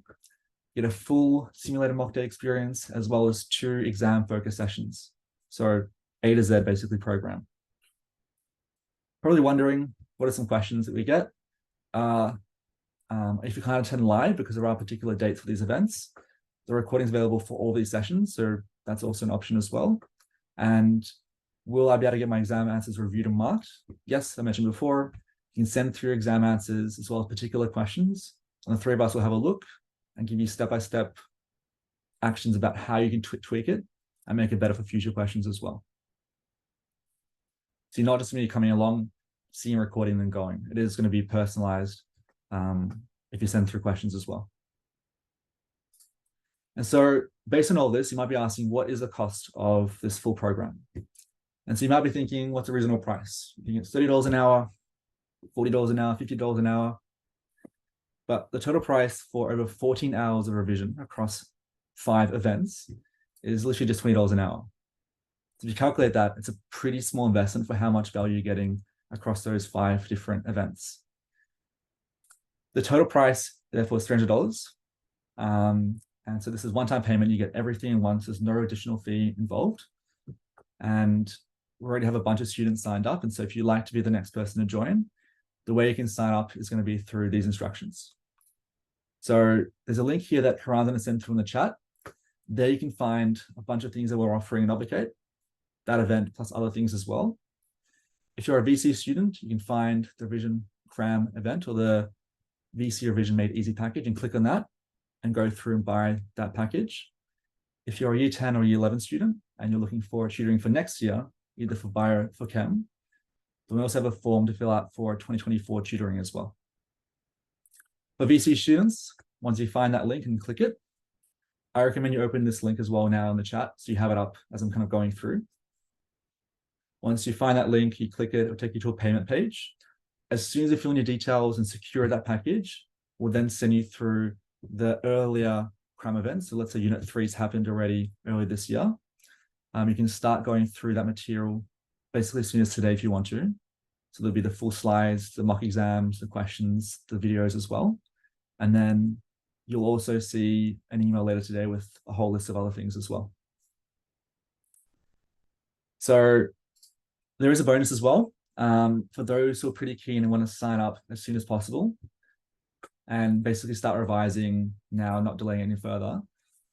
You get a full simulated mock day experience, as well as 2 exam focus sessions. So A to Z basically program. Probably wondering, what are some questions that we get? If you can't attend live because there are particular dates for these events, the recording is available for all these sessions. So that's also an option as well. And will I be able to get my exam answers reviewed and marked? Yes, I mentioned before, you can send through your exam answers as well as particular questions. And the 3 of us will have a look and give you step-by-step actions about how you can tweak it and make it better for future questions as well. So you're not just going to be coming along, seeing recording and then going. It is going to be personalized if you send through questions as well. And so based on all this, you might be asking, what is the cost of this full program? And so you might be thinking, what's a reasonable price? You get $30 an hour, $40 an hour, $50 an hour. But the total price for over 14 hours of revision across 5 events is literally just $20 an hour. So if you calculate that, it's a pretty small investment for how much value you're getting across those 5 different events. The total price, therefore, is $300. And so this is one-time payment. You get everything in once. There's no additional fee involved. And we already have a bunch of students signed up. And so if you'd like to be the next person to join, the way you can sign up is going to be through these instructions. So there's a link here that Karan's going to send through in the chat. There you can find a bunch of things that we're offering in Novicate, that event plus other things as well. If you're a VC student, you can find the Revision Cram event or the VCE Revision Made Easy package and click on that and go through and buy that package. If you're a year 10 or year 11 student and you're looking for tutoring for next year, either for bio or for chem, then we also have a form to fill out for 2024 tutoring as well. For VC students, once you find that link and click it, I recommend you open this link as well now in the chat so you have it up as I'm kind of going through. Once you find that link, you click it, it'll take you to a payment page. As soon as you fill in your details and secure that package, we'll then send you through the earlier cram events. So let's say Unit 3's happened already early this year. You can start going through that material basically as soon as today if you want to. So there'll be the full slides, the mock exams, the questions, the videos as well. And then you'll also see an email later today with a whole list of other things as well. So there is a bonus as well for those who are pretty keen and want to sign up as soon as possible and basically start revising now, not delaying any further.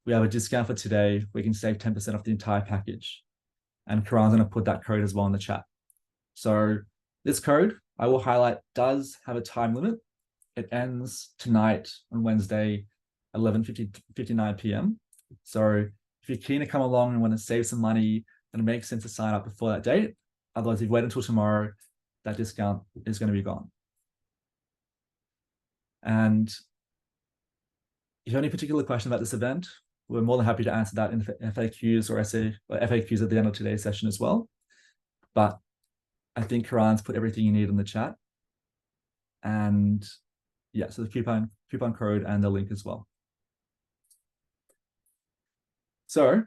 We have a discount for today. We can save 10% off the entire package. And Karan's going to put that code as well in the chat. So this code, I will highlight, does have a time limit. It ends tonight on Wednesday, 11:59 p.m. So if you're keen to come along and want to save some money, then it makes sense to sign up before that date. Otherwise, if you wait until tomorrow, that discount is going to be gone. And if you have any particular question about this event, we're more than happy to answer that in FAQs or FAQs at the end of today's session as well. But I think Karan's put everything you need in the chat. And yeah, so the coupon code and the link as well. So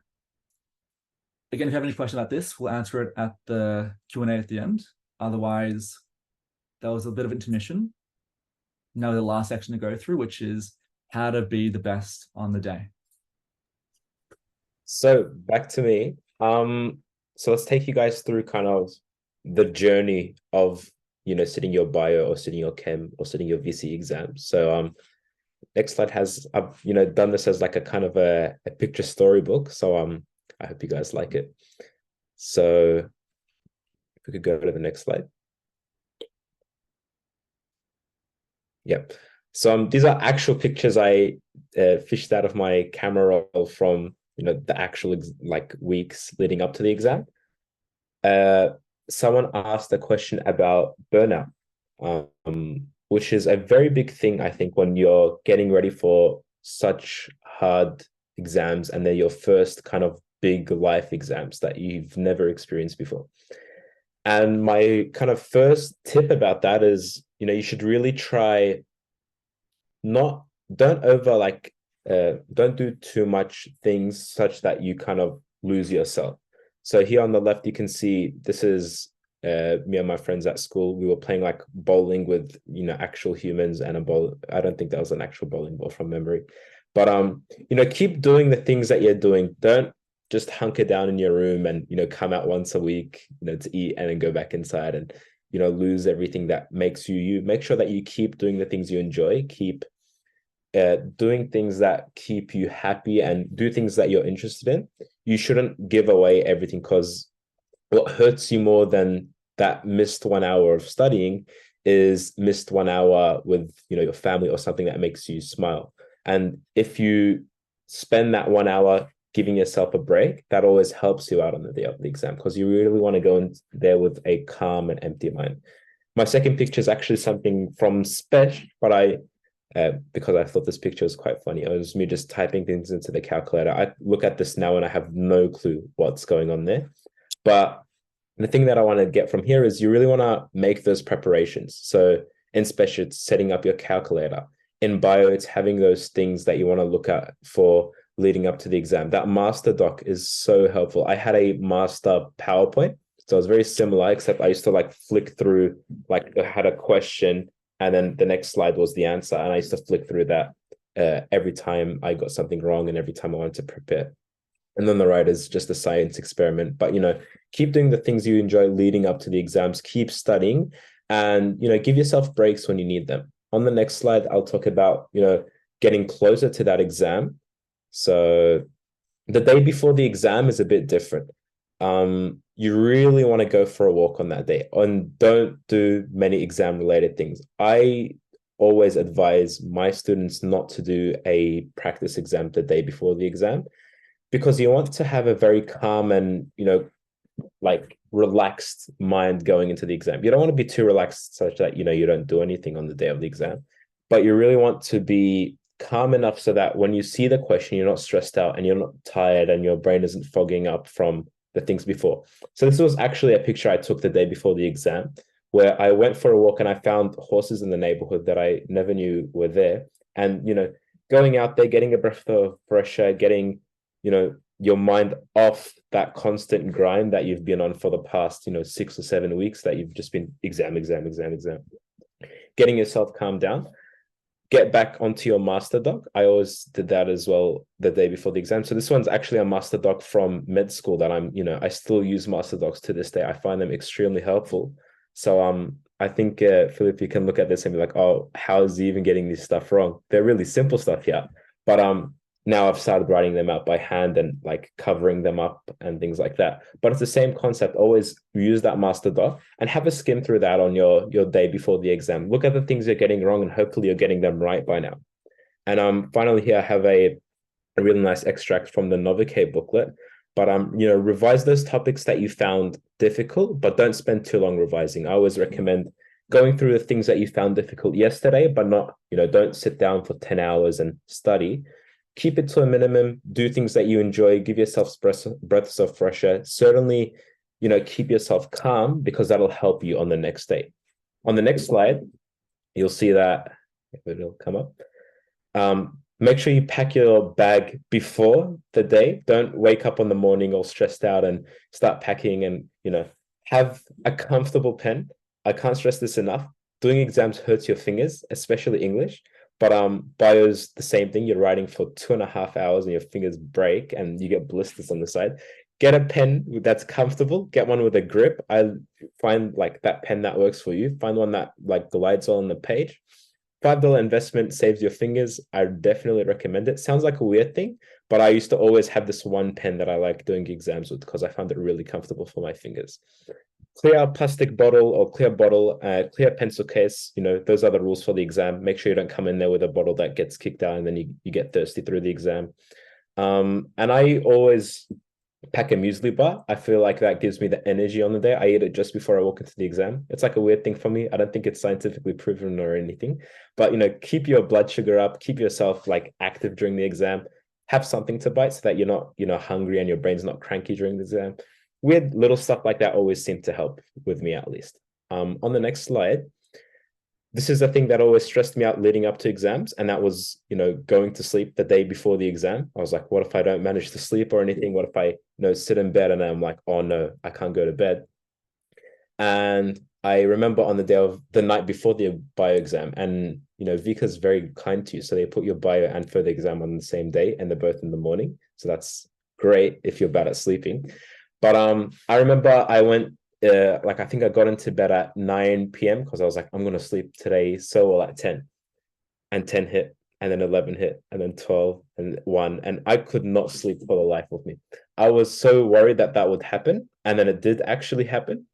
again, if you have any question about this, we'll answer it at the Q&A at the end. Otherwise, that was a bit of intermission. Now the last section to go through, which is how to be the best on the day. So back to me. So let's take you guys through kind of the journey of, sitting your bio or sitting your chem or sitting your VCE exam. So next slide has, I've, done this as like a kind of a picture storybook. So I hope you guys like it. So if we could go to the next slide. Yep. So these are actual pictures I fished out of my camera roll from the actual weeks leading up to the exam. Someone asked a question about burnout, which is a very big thing, I think, when you're getting ready for such hard exams and they're your first kind of big life exams that you've never experienced before. And my kind of first tip about that is, you should really try don't do too much things such that you kind of lose yourself. So here on the left, you can see this is me and my friends at school. We were playing like bowling with, actual humans and a ball. I don't think that was an actual bowling ball from memory. But, keep doing the things that you're doing. Don't just hunker down in your room and, come out once a week, to eat and then go back inside and, lose everything that makes you you. Make sure that you keep doing the things you enjoy. Keep doing things that keep you happy and do things that you're interested in. You shouldn't give away everything, because what hurts you more than that missed 1 hour of studying is missed 1 hour with your family or something that makes you smile. And if you spend that 1 hour giving yourself a break, that always helps you out on the day of the exam, because you really want to go in there with a calm and empty mind. My second picture is actually something from Spech, but because I thought this picture was quite funny. It was me just typing things into the calculator. I look at this now and I have no clue what's going on there. But the thing that I want to get from here is you really want to make those preparations. So in Spech, it's setting up your calculator. In bio, it's having those things that you want to look at for leading up to the exam. That master doc is so helpful. I had a master PowerPoint, so it was very similar, except I used to flick through, I had a question And then the next slide was the answer. And I used to flick through that every time I got something wrong and every time I wanted to prepare. And then the right is just a science experiment. But, keep doing the things you enjoy leading up to the exams, keep studying, and, give yourself breaks when you need them. On the next slide, I'll talk about, getting closer to that exam. So the day before the exam is a bit different. You really want to go for a walk on that day and don't do many exam related things. I always advise my students not to do a practice exam the day before the exam, because you want to have a very calm and, like relaxed mind going into the exam. You don't want to be too relaxed such that, you don't do anything on the day of the exam, but you really want to be calm enough so that when you see the question, you're not stressed out and you're not tired and your brain isn't fogging up from the things before. So this was actually a picture I took the day before the exam, where I went for a walk and I found horses in the neighborhood that I never knew were there. And, going out there, getting a breath of fresh air, getting, your mind off that constant grind that you've been on for the past, 6 or 7 weeks that you've just been exam, getting yourself calmed down. Get back onto your master doc. I always did that as well the day before the exam. So this one's actually a master doc from med school that I still use master docs to this day. I find them extremely helpful. So I think Philip, you can look at this and be like, oh, how is he even getting this stuff wrong? They're really simple stuff here. But now I've started writing them out by hand and like covering them up and things like that. But it's the same concept. Always use that master doc and have a skim through that on your day before the exam. Look at the things you're getting wrong and hopefully you're getting them right by now. And finally here I have a really nice extract from the Novicate booklet. But revise those topics that you found difficult, but don't spend too long revising. I always recommend going through the things that you found difficult yesterday, but not, don't sit down for 10 hours and study. Keep it to a minimum, do things that you enjoy, give yourself breaths of fresh air. Certainly, keep yourself calm because that'll help you on the next day. On the next slide, you'll see that, it'll come up. Make sure you pack your bag before the day. Don't wake up on the morning all stressed out and start packing and, have a comfortable pen. I can't stress this enough. Doing exams hurts your fingers, especially English. But bio's the same thing. You're writing for 2.5 hours and your fingers break and you get blisters on the side. Get a pen that's comfortable. Get one with a grip. I find like that pen that works for you. Find one that like glides on the page. $5 investment saves your fingers. I definitely recommend it. Sounds like a weird thing, but I used to always have this one pen that I like doing exams with because I found it really comfortable for my fingers. Clear plastic bottle or clear bottle, clear pencil case. Those are the rules for the exam. Make sure you don't come in there with a bottle that gets kicked out and then you get thirsty through the exam. And I always pack a muesli bar. I feel like that gives me the energy on the day. I eat it just before I walk into the exam. It's like a weird thing for me. I don't think it's scientifically proven or anything, but keep your blood sugar up, keep yourself like active during the exam. Have something to bite so that you're not, hungry and your brain's not cranky during the exam. Weird little stuff like that always seem to help with me, at least. On the next slide, this is the thing that always stressed me out leading up to exams. And that was, going to sleep the day before the exam. I was like, what if I don't manage to sleep or anything? What if I, sit in bed and I'm like, oh no, I can't go to bed. And I remember on the night before the bio exam, and, Vika's very kind to you. So they put your bio and further exam on the same day and they're both in the morning. So that's great if you're bad at sleeping. But I remember I went, I think I got into bed at 9 p.m. because I was like, I'm going to sleep today so well at 10. And 10 hit, and then 11 hit, and then 12, and 1. And I could not sleep for the life of me. I was so worried that would happen. And then it did actually happen.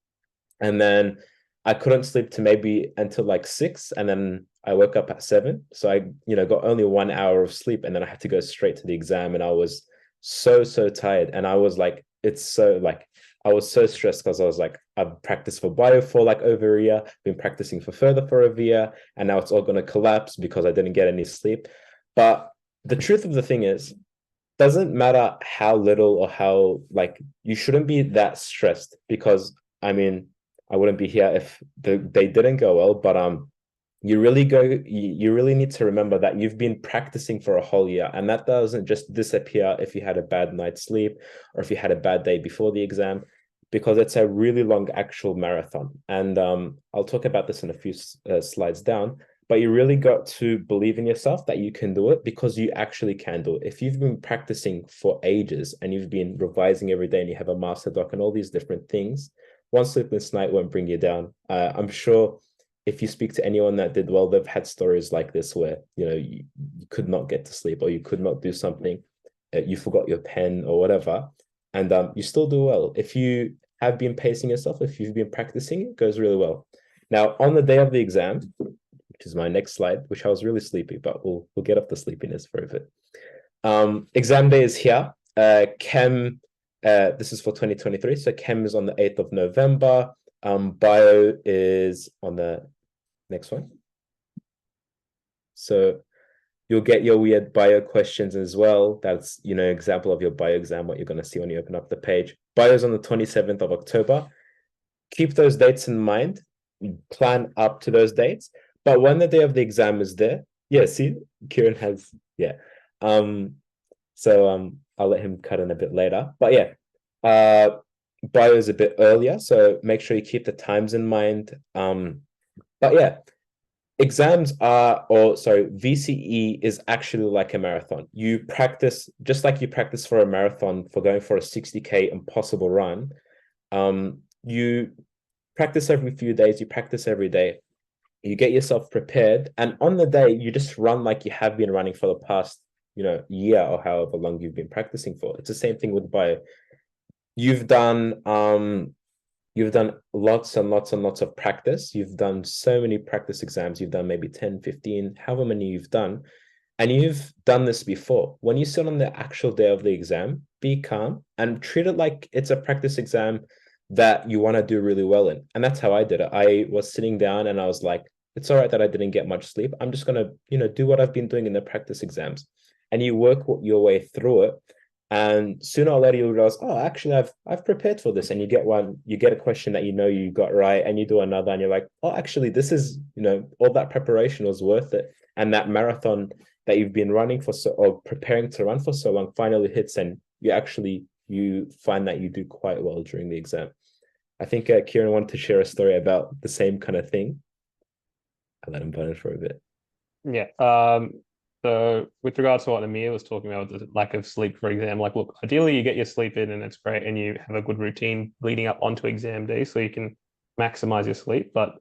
And then I couldn't sleep to maybe until like 6. And then I woke up at 7. So I, got only 1 hour of sleep. And then I had to go straight to the exam. And I was so tired. And I was like, I was so stressed because I was like, I've practiced for bio for like over a year, been practicing for further for over a year, and now it's all going to collapse because I didn't get any sleep. But the truth of the thing is, doesn't matter how little or how, you shouldn't be that stressed because, I wouldn't be here if they didn't go well, but you really need to remember that you've been practicing for a whole year, and that doesn't just disappear if you had a bad night's sleep or if you had a bad day before the exam. because it's a really long actual marathon. And I'll talk about this in a few slides down, but you really got to believe in yourself that you can do it, because you actually can do it. If you've been practicing for ages and you've been revising every day and you have a master doc and all these different things, one sleepless night won't bring you down. I'm sure if you speak to anyone that did well, they've had stories like this where, you could not get to sleep, or you could not do something, you forgot your pen or whatever, and you still do well. If you have been pacing yourself, if you've been practicing, it goes really well. Now, on the day of the exam, which is my next slide, which I was really sleepy, but we'll get off the sleepiness for a bit. Exam day is here. Chem, this is for 2023. So Chem is on the 8th of November. Bio is on the next one. So you'll get your weird bio questions as well. That's, example of your bio exam, what you're going to see when you open up the page. Bio is on the 27th of October. Keep those dates in mind. Plan up to those dates. But when the day of the exam is there, see, Kieran has, So I'll let him cut in a bit later. But bio is a bit earlier, so make sure you keep the times in mind. Exams VCE is actually like a marathon. You practice, just like you practice for a marathon, for going for a 60K impossible run. You practice every few days, you practice every day, you get yourself prepared, and on the day, you just run like you have been running for the past, year or however long you've been practicing for. It's the same thing with bio. You've done lots and lots and lots of practice. You've done so many practice exams. You've done maybe 10, 15, however many you've done. And you've done this before. When you sit on the actual day of the exam, be calm and treat it like it's a practice exam that you want to do really well in. And that's how I did it. I was sitting down and I was like, it's all right that I didn't get much sleep. I'm just going to, do what I've been doing in the practice exams. And you work your way through it. And sooner or later you'll realize, oh, actually, I've prepared for this. And you get a question that you got right, and you do another, and you're like, oh, actually, this is, all that preparation was worth it. And that marathon that you've been running or preparing to run for so long finally hits, and you find that you do quite well during the exam. I think Kieran wanted to share a story about the same kind of thing. I'll let him burn it for a bit. Yeah. So with regards to what Amir was talking about, the lack of sleep for exam, like, look, ideally you get your sleep in and it's great, and you have a good routine leading up onto exam day so you can maximize your sleep. But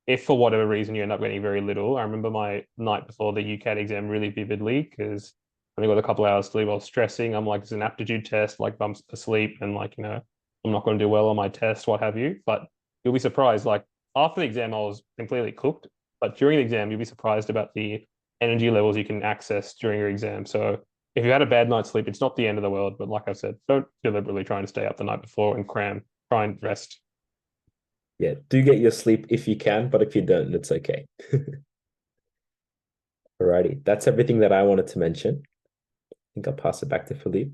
if for whatever reason you end up getting very little, I remember my night before the UCAT exam really vividly, because I only got a couple of hours sleep. I was stressing. I'm like, it's an aptitude test, like I'm asleep, and like, I'm not going to do well on my test, what have you. But you'll be surprised, like after the exam, I was completely cooked. But during the exam, you'll be surprised about the energy levels you can access during your exam. So if you had a bad night's sleep, it's not the end of the world. But like I said, don't deliberately try and stay up the night before and cram. Try and rest. Yeah, do get your sleep if you can, but if you don't, it's okay. Alrighty, that's everything that I wanted to mention. I think I'll pass it back to Philippe.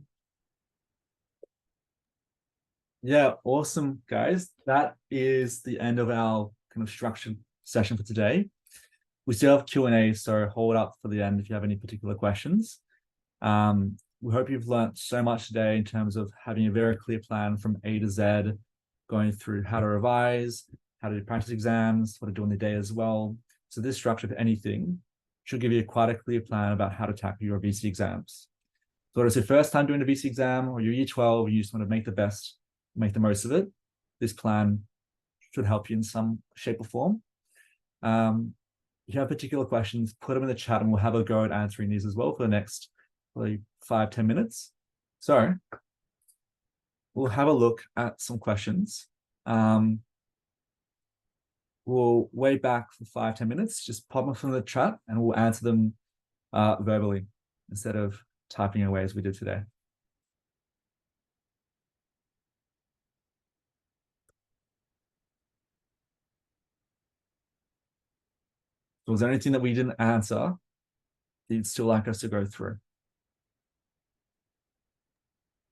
Yeah, awesome, guys. That is the end of our kind of structured session for today. We still have Q&A, so hold up for the end if you have any particular questions. We hope you've learned so much today in terms of having a very clear plan from A to Z, going through how to revise, how to do practice exams, what to do on the day as well. So this structure, if anything, should give you quite a clear plan about how to tackle your VCE exams. So whether it's your first time doing a VCE exam or your year 12, you just want to make the most of it, this plan should help you in some shape or form. If you have particular questions, put them in the chat and we'll have a go at answering these as well for the next probably 5-10 minutes. So we'll have a look at some questions. We'll wait back for 5-10 minutes, just pop them from the chat and we'll answer them verbally instead of typing away as we did today. So was there anything that we didn't answer that you'd still like us to go through?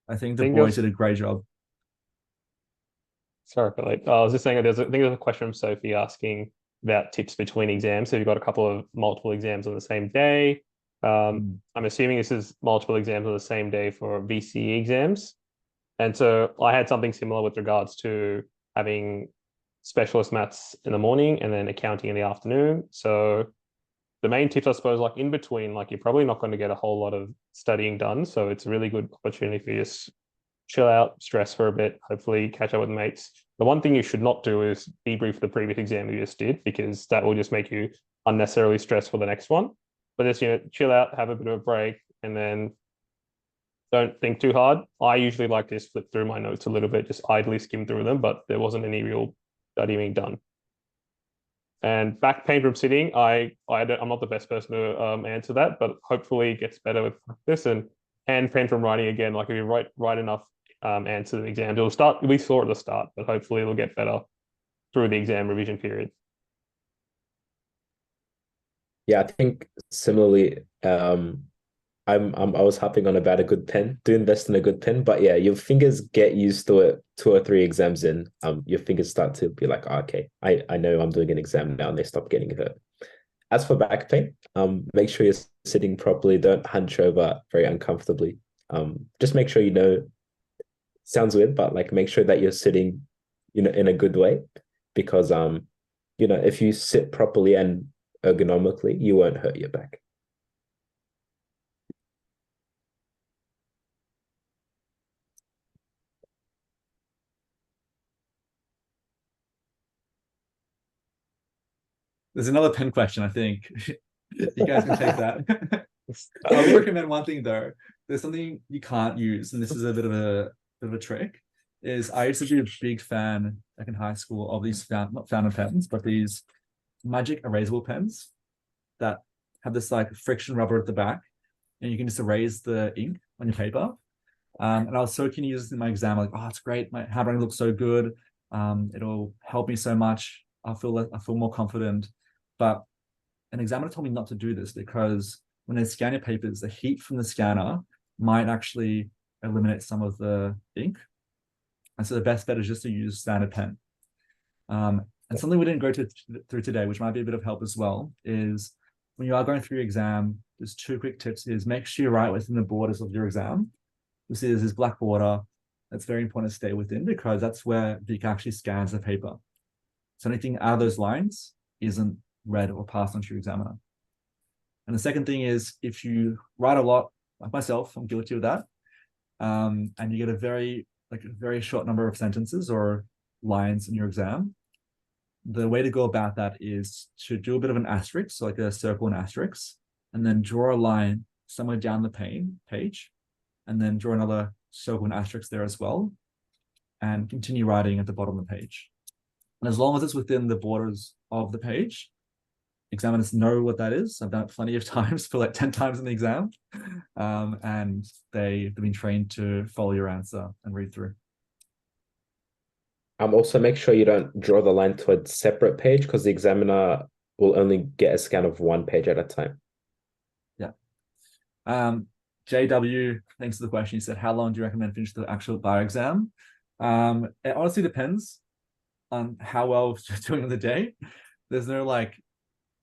I think the boys did a great job. Sorry, but like, I was just saying, I think there's a question from Sophie asking about tips between exams. So you've got a couple of multiple exams on the same day. I'm assuming this is multiple exams on the same day for VCE exams. And so I had something similar with regards to having specialist maths in the morning and then accounting in the afternoon. So the main tips, I suppose, like in between, like you're probably not going to get a whole lot of studying done. So it's a really good opportunity for you to chill out, stress for a bit, hopefully catch up with mates. The one thing you should not do is debrief the previous exam you just did, because that will just make you unnecessarily stressed for the next one. But just, chill out, have a bit of a break, and then don't think too hard. I usually like to just flip through my notes a little bit, just idly skim through them, but there wasn't any real studying done. And back pain from sitting, I'm not the best person to answer that, but hopefully it gets better with practice. And hand pain from writing, again, like if you write enough answer the exam, it'll start. We saw at the start, but hopefully it'll get better through the exam revision period. Yeah, I think similarly, I was harping on about a good pen. Do invest in a good pen, but yeah, your fingers get used to it. 2 or 3 exams in, your fingers start to be like, oh, okay, I know I'm doing an exam now, and they stop getting hurt. As for back pain, make sure you're sitting properly. Don't hunch over very uncomfortably. Just make sure sounds weird, but like make sure that you're sitting, in a good way, because if you sit properly and ergonomically, you won't hurt your back. There's another pen question, I think. You guys can take that. I would recommend one thing though. There's something you can't use, and this is a bit of a trick. Is I used to be a big fan, like in high school, of these not fountain pens, but these magic erasable pens that have this like friction rubber at the back, and you can just erase the ink on your paper. And I was so keen to use this in my exam. Like, oh, it's great. My handwriting looks so good. It'll help me so much. I feel more confident. But an examiner told me not to do this because when they scan your papers, the heat from the scanner might actually eliminate some of the ink. And so the best bet is just to use standard pen. And something we didn't go through today, which might be a bit of help as well, is when you are going through your exam, there's 2 quick tips. Is make sure you write within the borders of your exam. You see there's this black border. That's very important to stay within, because that's where VCA actually scans the paper. So anything out of those lines isn't read or passed on to your examiner. And the second thing is, if you write a lot, like myself, I'm guilty of that, and you get a very short number of sentences or lines in your exam, the way to go about that is to do a bit of an asterisk, so like a circle and asterisk, and then draw a line somewhere down the page, and then draw another circle and asterisk there as well, and continue writing at the bottom of the page. And as long as it's within the borders of the page, examiners know what that is. I've done it plenty of times, for like 10 times in the exam. And they've been trained to follow your answer and read through. Also make sure you don't draw the line to a separate page, because the examiner will only get a scan of 1 page at a time. Yeah. JW, thanks for the question. He said, how long do you recommend finish the actual bio exam? It honestly depends on how well you're doing on the day. There's no like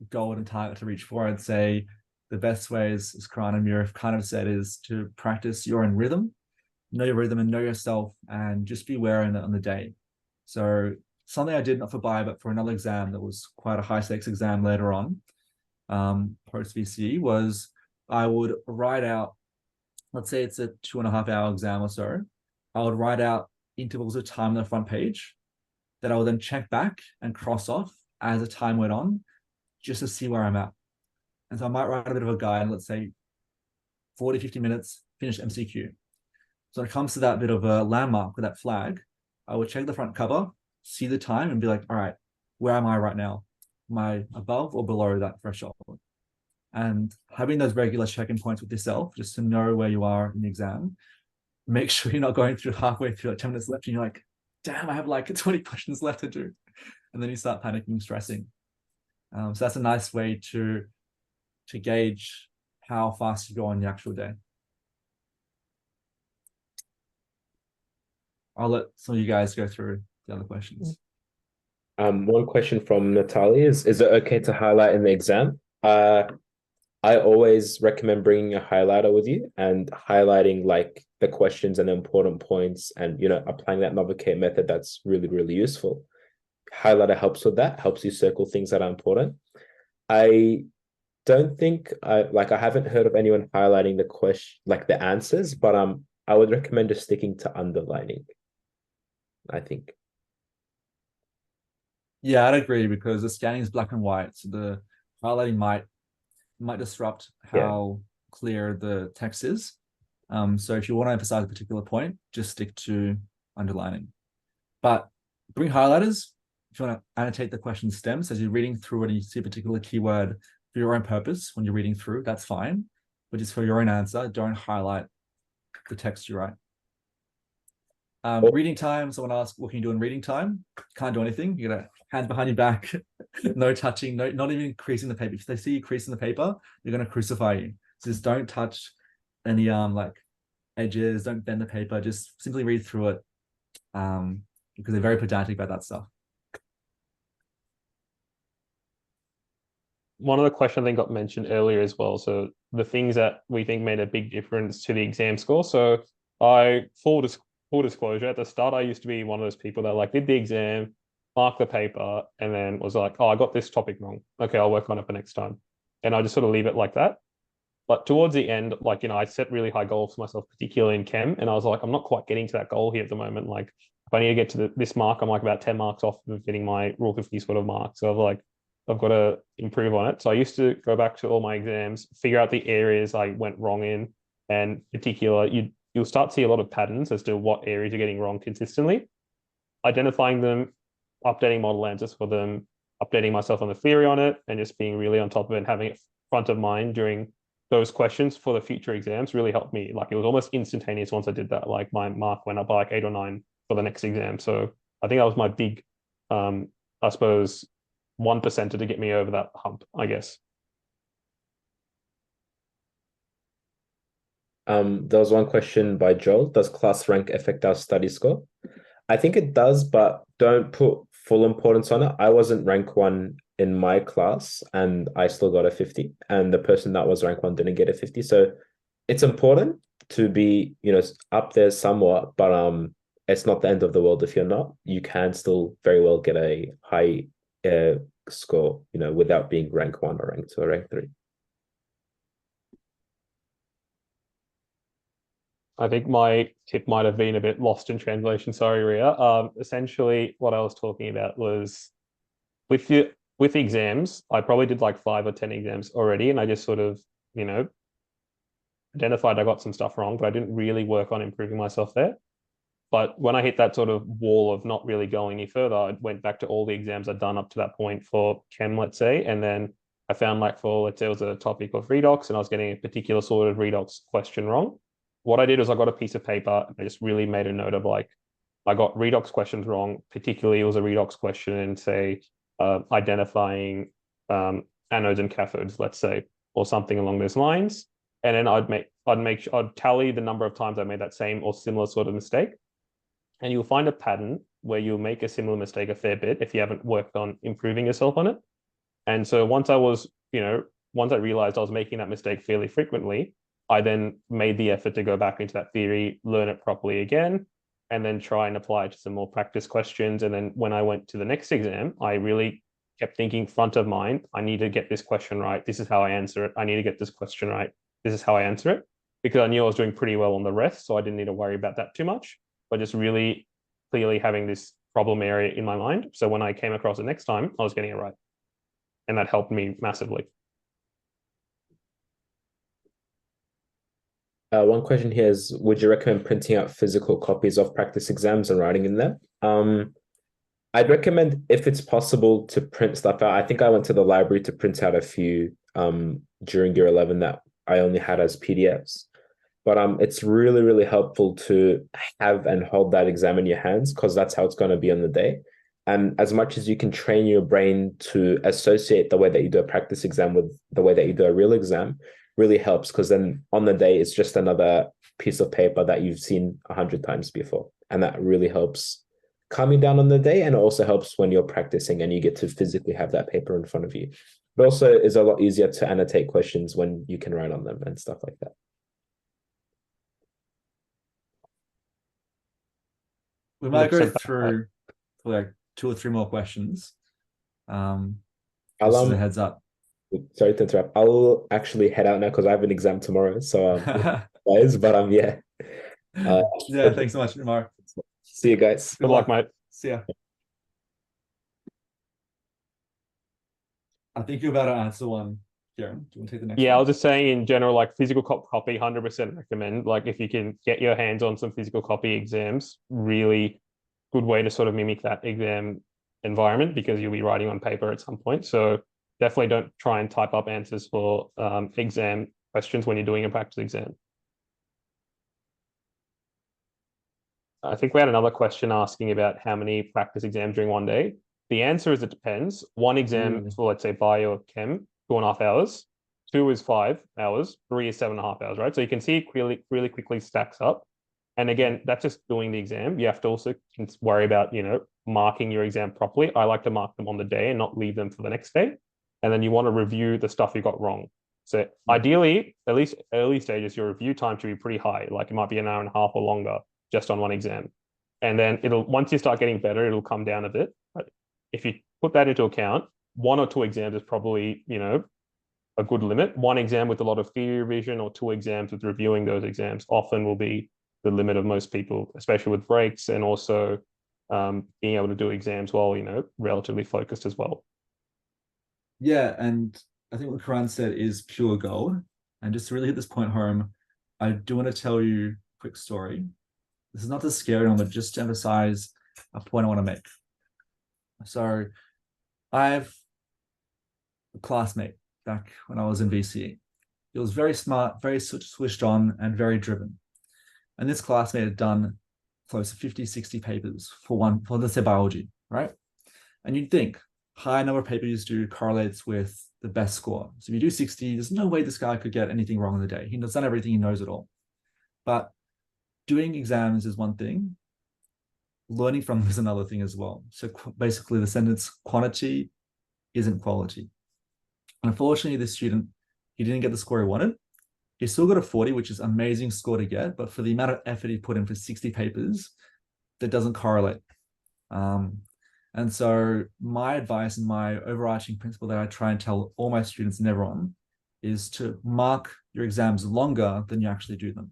golden target to reach for. I'd say the best way, as Karan and Mira have kind of said, is to practice your own rhythm, know your rhythm and know yourself, and just be aware on the day. So something I did not for bio, but for another exam that was quite a high stakes exam later on, post VCE, was I would write out, let's say it's a 2.5-hour exam or so, I would write out intervals of time on the front page that I would then check back and cross off as the time went on, just to see where I'm at. And so I might write a bit of a guide, let's say 40, 50 minutes, finish MCQ. So when it comes to that bit of a landmark with that flag, I would check the front cover, see the time, and be like, all right, where am I right now? Am I above or below that threshold? And having those regular check-in points with yourself, just to know where you are in the exam. Make sure you're not going through halfway through, like 10 minutes left, and you're like, damn, I have like 20 questions left to do. And then you start panicking, stressing. So that's a nice way to gauge how fast you go on the actual day. I'll let some of you guys go through the other questions. One question from Natalia is it okay to highlight in the exam? I always recommend bringing a highlighter with you and highlighting like the questions and the important points, and applying that Novicate method. That's really, really useful. Highlighter helps with that, helps you circle things that are important. I don't think I haven't heard of anyone highlighting the question, like the answers, but I would recommend just sticking to underlining, I think. Yeah, I'd agree, because the scanning is black and white, so the highlighting might disrupt how clear the text is. So if you want to emphasize a particular point, just stick to underlining. But bring highlighters if you want to annotate the question stems as you're reading through and you see a particular keyword for your own purpose when you're reading through, that's fine. But just for your own answer, don't highlight the text you write. Reading time, someone asked, what can you do in reading time? Can't do anything. You gotta hands behind your back, no touching, not even creasing the paper. If they see you creasing the paper, they're gonna crucify you. So just don't touch any like edges, don't bend the paper, just simply read through it. Because they're very pedantic about that stuff. One of the questions I think got mentioned earlier as well. So the things that we think made a big difference to the exam score. So full disclosure, at the start, I used to be one of those people that like did the exam, marked the paper, and then was like, oh, I got this topic wrong. Okay, I'll work on it for next time. And I just sort of leave it like that. But towards the end, like, I set really high goals for myself, particularly in chem. And I was like, I'm not quite getting to that goal here at the moment. Like, if I need to get to this mark, I'm like about 10 marks off of getting my Rule 50 sort of mark. So I've got to improve on it. So I used to go back to all my exams, figure out the areas I went wrong in, and particular, you'll start to see a lot of patterns as to what areas you're getting wrong consistently, identifying them, updating model answers for them, updating myself on the theory on it, and just being really on top of it and having it front of mind during those questions for the future exams really helped me. Like, it was almost instantaneous once I did that. Like, my mark went up by like 8 or 9 for the next exam. So I think that was my big, I suppose, 1% to get me over that hump, I guess. There was one question by Joel. Does class rank affect our study score? I think it does, but don't put full importance on it. I wasn't rank 1 in my class and I still got a 50, and the person that was rank 1 didn't get a 50. So it's important to be, up there somewhat, but it's not the end of the world if you're not. You can still very well get a high score, without being rank 1 or rank 2 or rank 3. I think my tip might have been a bit lost in translation. Sorry, Ria. Essentially, what I was talking about was with the exams, I probably did like 5 or 10 exams already, and I just sort of, identified I got some stuff wrong, but I didn't really work on improving myself there. But when I hit that sort of wall of not really going any further, I went back to all the exams I'd done up to that point for chem, let's say, and then I found like let's say it was a topic of redox, and I was getting a particular sort of redox question wrong. What I did was I got a piece of paper and I just really made a note of like, I got redox questions wrong. Particularly, it was a redox question in, say, identifying anodes and cathodes, let's say, or something along those lines. And then I'd tally the number of times I made that same or similar sort of mistake. And you'll find a pattern where you'll make a similar mistake a fair bit if you haven't worked on improving yourself on it. And so once I realized I was making that mistake fairly frequently, I then made the effort to go back into that theory, learn it properly again, and then try and apply it to some more practice questions. And then when I went to the next exam, I really kept thinking front of mind, I need to get this question right. This is how I answer it. I need to get this question right. This is how I answer it. Because I knew I was doing pretty well on the rest, so I didn't need to worry about that too much. But just really clearly having this problem area in my mind. So when I came across it next time, I was getting it right. And that helped me massively. One question here is, would you recommend printing out physical copies of practice exams and writing in them? I'd recommend, if it's possible, to print stuff out. I think I went to the library to print out a few during year 11 that I only had as PDFs. But it's really, really helpful to have and hold that exam in your hands, because that's how it's going to be on the day. And as much as you can train your brain to associate the way that you do a practice exam with the way that you do a real exam, really helps, because then on the day it's just another piece of paper that you've seen 100 times before, and that really helps calm you down on the day, and it also helps when you're practicing and you get to physically have that paper in front of you It also is a lot easier to annotate questions when you can write on them and stuff like that. We might go 100% through for like 2 or 3 more questions. I'll, Just as a heads up. sorry to interrupt. I'll actually head out now because I have an exam tomorrow. So guys, but yeah. Yeah, thanks so much, Umar. See you guys. Good luck, mate. See ya. I think you're about to answer one, Kieran. Do you want to take the next Yeah, I one? was just saying in general, like physical copy, 100% recommend. Like if you can get your hands on some physical copy exams, really good way to sort of mimic that exam environment because you'll be writing on paper at some point. So definitely don't try and type up answers for exam questions when you're doing a practice exam. I think we had another question asking about how many practice exams during one day. The answer is it depends. One exam for, let's say, bio or chem, 2.5 hours. 2 is 5 hours. 3 is 7.5 hours, right? So you can see it really quickly stacks up. And again, that's just doing the exam. You have to also worry about, marking your exam properly. I like to mark them on the day and not leave them for the next day. And then you want to review the stuff you got wrong. So ideally, at least early stages, your review time should be pretty high. Like it might be an hour and a half or longer just on one exam. And then once you start getting better, it'll come down a bit. But if you put that into account, 1 or 2 exams is probably, a good limit. 1 exam with a lot of theory revision or 2 exams with reviewing those exams often will be the limit of most people, especially with breaks and also being able to do exams while, relatively focused as well. Yeah, and I think what Karan said is pure gold. And just to really hit this point home, I do want to tell you a quick story. This is not to scare anyone, but just to emphasize a point I want to make. So I have a classmate back when I was in VCE. He was very smart, very switched on, and very driven. And this classmate had done close to 50, 60 papers for let's say biology, right? And you'd think high number of papers you do correlates with the best score. So if you do 60, there's no way this guy could get anything wrong in the day. He's done everything, he knows it all. But doing exams is one thing. Learning from them is another thing as well. So basically the sentence quantity isn't quality. Unfortunately, this student, he didn't get the score he wanted. He still got a 40, which is an amazing score to get, but for the amount of effort he put in for 60 papers, that doesn't correlate. And so my advice and my overarching principle that I try and tell all my students and everyone is to mark your exams longer than you actually do them.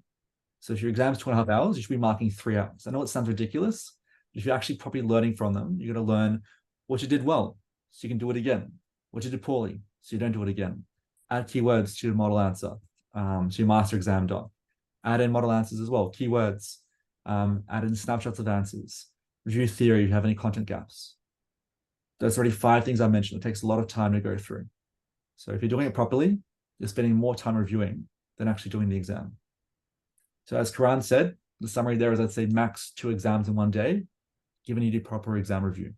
So if your exam's 2.5 hours, you should be marking 3 hours. I know it sounds ridiculous, but if you're actually properly learning from them, you're going to learn what you did well, so you can do it again. What you did poorly, so you don't do it again. Add keywords to your model answer, to your master exam doc. Add in model answers as well, keywords. Add in snapshots of answers. Review theory if you have any content gaps. There's already 5 things I mentioned. It takes a lot of time to go through. So if you're doing it properly, you're spending more time reviewing than actually doing the exam. So as Karan said, the summary there is I'd say max 2 exams in one day, given you do proper exam review.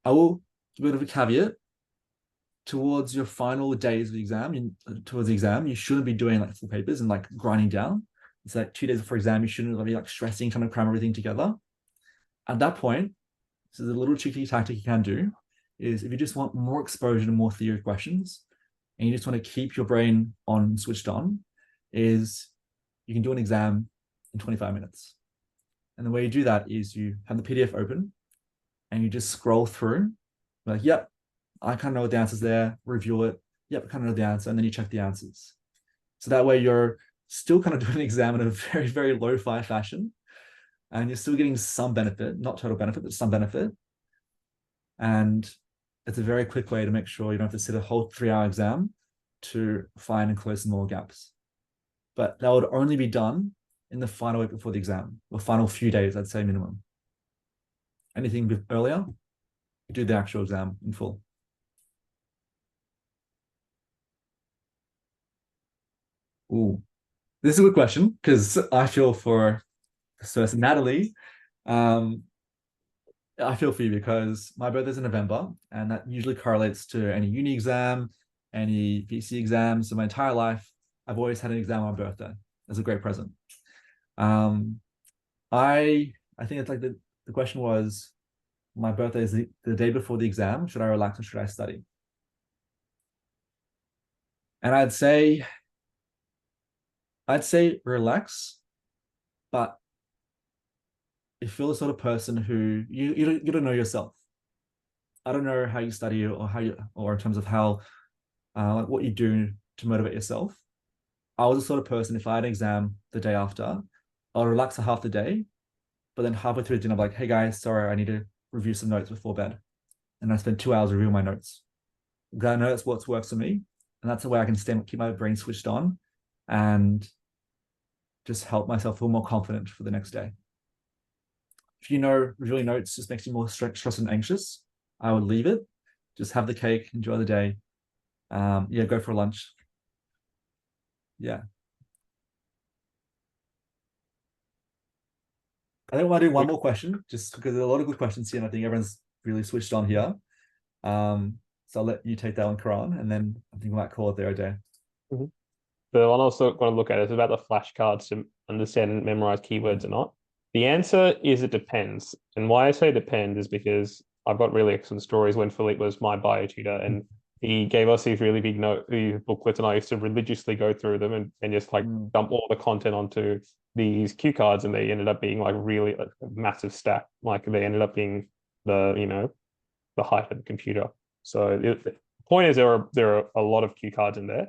I will give a bit of a caveat. Towards your final days of the exam, you shouldn't be doing like full papers and like grinding down. It's like 2 days before exam, you shouldn't be like stressing, trying to cram everything together. At that point, so the little tricky tactic you can do is if you just want more exposure to more theory questions and you just want to keep your brain on switched on, is you can do an exam in 25 minutes. And the way you do that is you have the PDF open and you just scroll through, like, yep, I kind of know what the answer's there, review it. Yep, I kind of know the answer. And then you check the answers. So that way you're still kind of doing an exam in a very, very low-fi fashion. And you're still getting some benefit, not total benefit, but some benefit. And it's a very quick way to make sure you don't have to sit a whole 3-hour exam to find and close some more gaps. But that would only be done in the final week before the exam, or final few days, I'd say minimum. Anything earlier, do the actual exam in full. Ooh, this is a good question because I feel for Natalie. I feel for you because my birthday's in November, and that usually correlates to any uni exam, any VCE exams. So my entire life, I've always had an exam on my birthday as a great present. I think it's like the question was, my birthday is the day before the exam. Should I relax or should I study? And I'd say relax, but if you're the sort of person who you don't know yourself. I don't know how you study or or in terms of how like what you do to motivate yourself. I was the sort of person, if I had an exam the day after, I'll relax for half the day, but then halfway through the dinner, I'm like, hey guys, sorry, I need to review some notes before bed. And I spend 2 hours reviewing my notes. I know that's what works for me. And that's the way I can keep my brain switched on and just help myself feel more confident for the next day. If you know reviewing notes just makes you more stressed and anxious, I would leave it. Just have the cake, enjoy the day. Yeah, go for lunch. Yeah. I think I want to do one more question, just because there's a lot of good questions here, and I think everyone's really switched on here. So I'll let you take that one, Karan, and then I think we might call it there a day. The one I also want to look at is about the flashcards to understand and memorize keywords or not. The answer is it depends. And why I say depends is because I've got really excellent stories when Philippe was my bio tutor and he gave us these really big booklets, and I used to religiously go through them and just like dump all the content onto these cue cards, and they ended up being like really a massive stack. Like they ended up being the height of the computer. So the point is there are a lot of cue cards in there.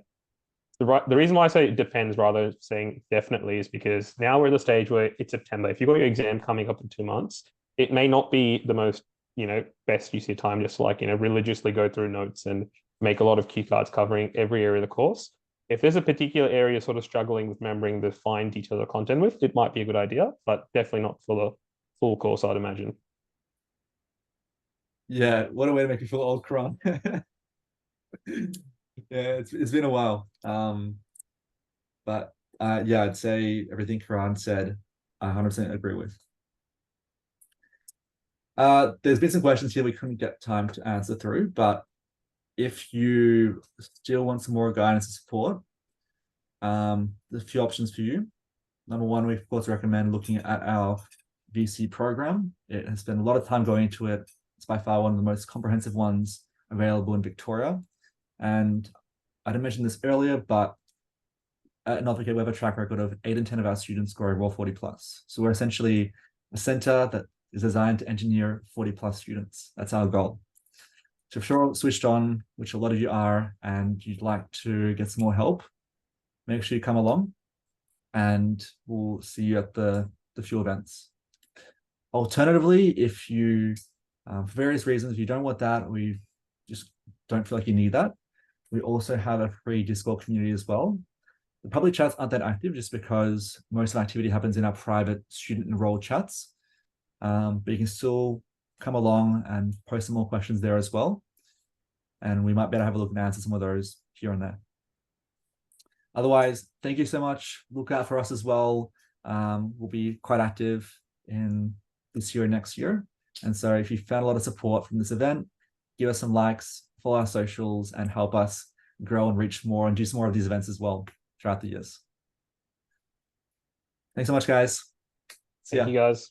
The reason why I say it depends rather than saying definitely is because now we're at the stage where it's September. If you've got your exam coming up in 2 months, it may not be the most best use of your time just to religiously go through notes and make a lot of cue cards covering every area of the course. If there's a particular area sort of struggling with remembering the fine details of content with, it might be a good idea, but definitely not for the full course, I'd imagine. Yeah, what a way to make me feel old, Karan. Yeah, it's been a while. But yeah, I'd say everything Karan said, I 100% agree with. There's been some questions here we couldn't get time to answer through, but if you still want some more guidance and support, there's a few options for you. Number one, we of course recommend looking at our VC program. It has spent a lot of time going into it. It's by far one of the most comprehensive ones available in Victoria. And I didn't mention this earlier, but at Novicate, we have a track record of 8 in 10 of our students scoring Raw 40 plus. So we're essentially a center that is designed to engineer 40 plus students. That's our goal. So if you're switched on, which a lot of you are, and you'd like to get some more help, make sure you come along and we'll see you at the few events. Alternatively, if you, for various reasons, if you don't want that, or you just don't feel like you need that, we also have a free Discord community as well. The public chats aren't that active just because most of the activity happens in our private student enrolled chats. But you can still come along and post some more questions there as well. And we might better have a look and answer some of those here and there. Otherwise, thank you so much. Look out for us as well. We'll be quite active in this year and next year. And so if you found a lot of support from this event, give us some likes, follow our socials, and help us grow and reach more and do some more of these events as well throughout the years. Thanks so much, guys. See ya. Thank you, guys.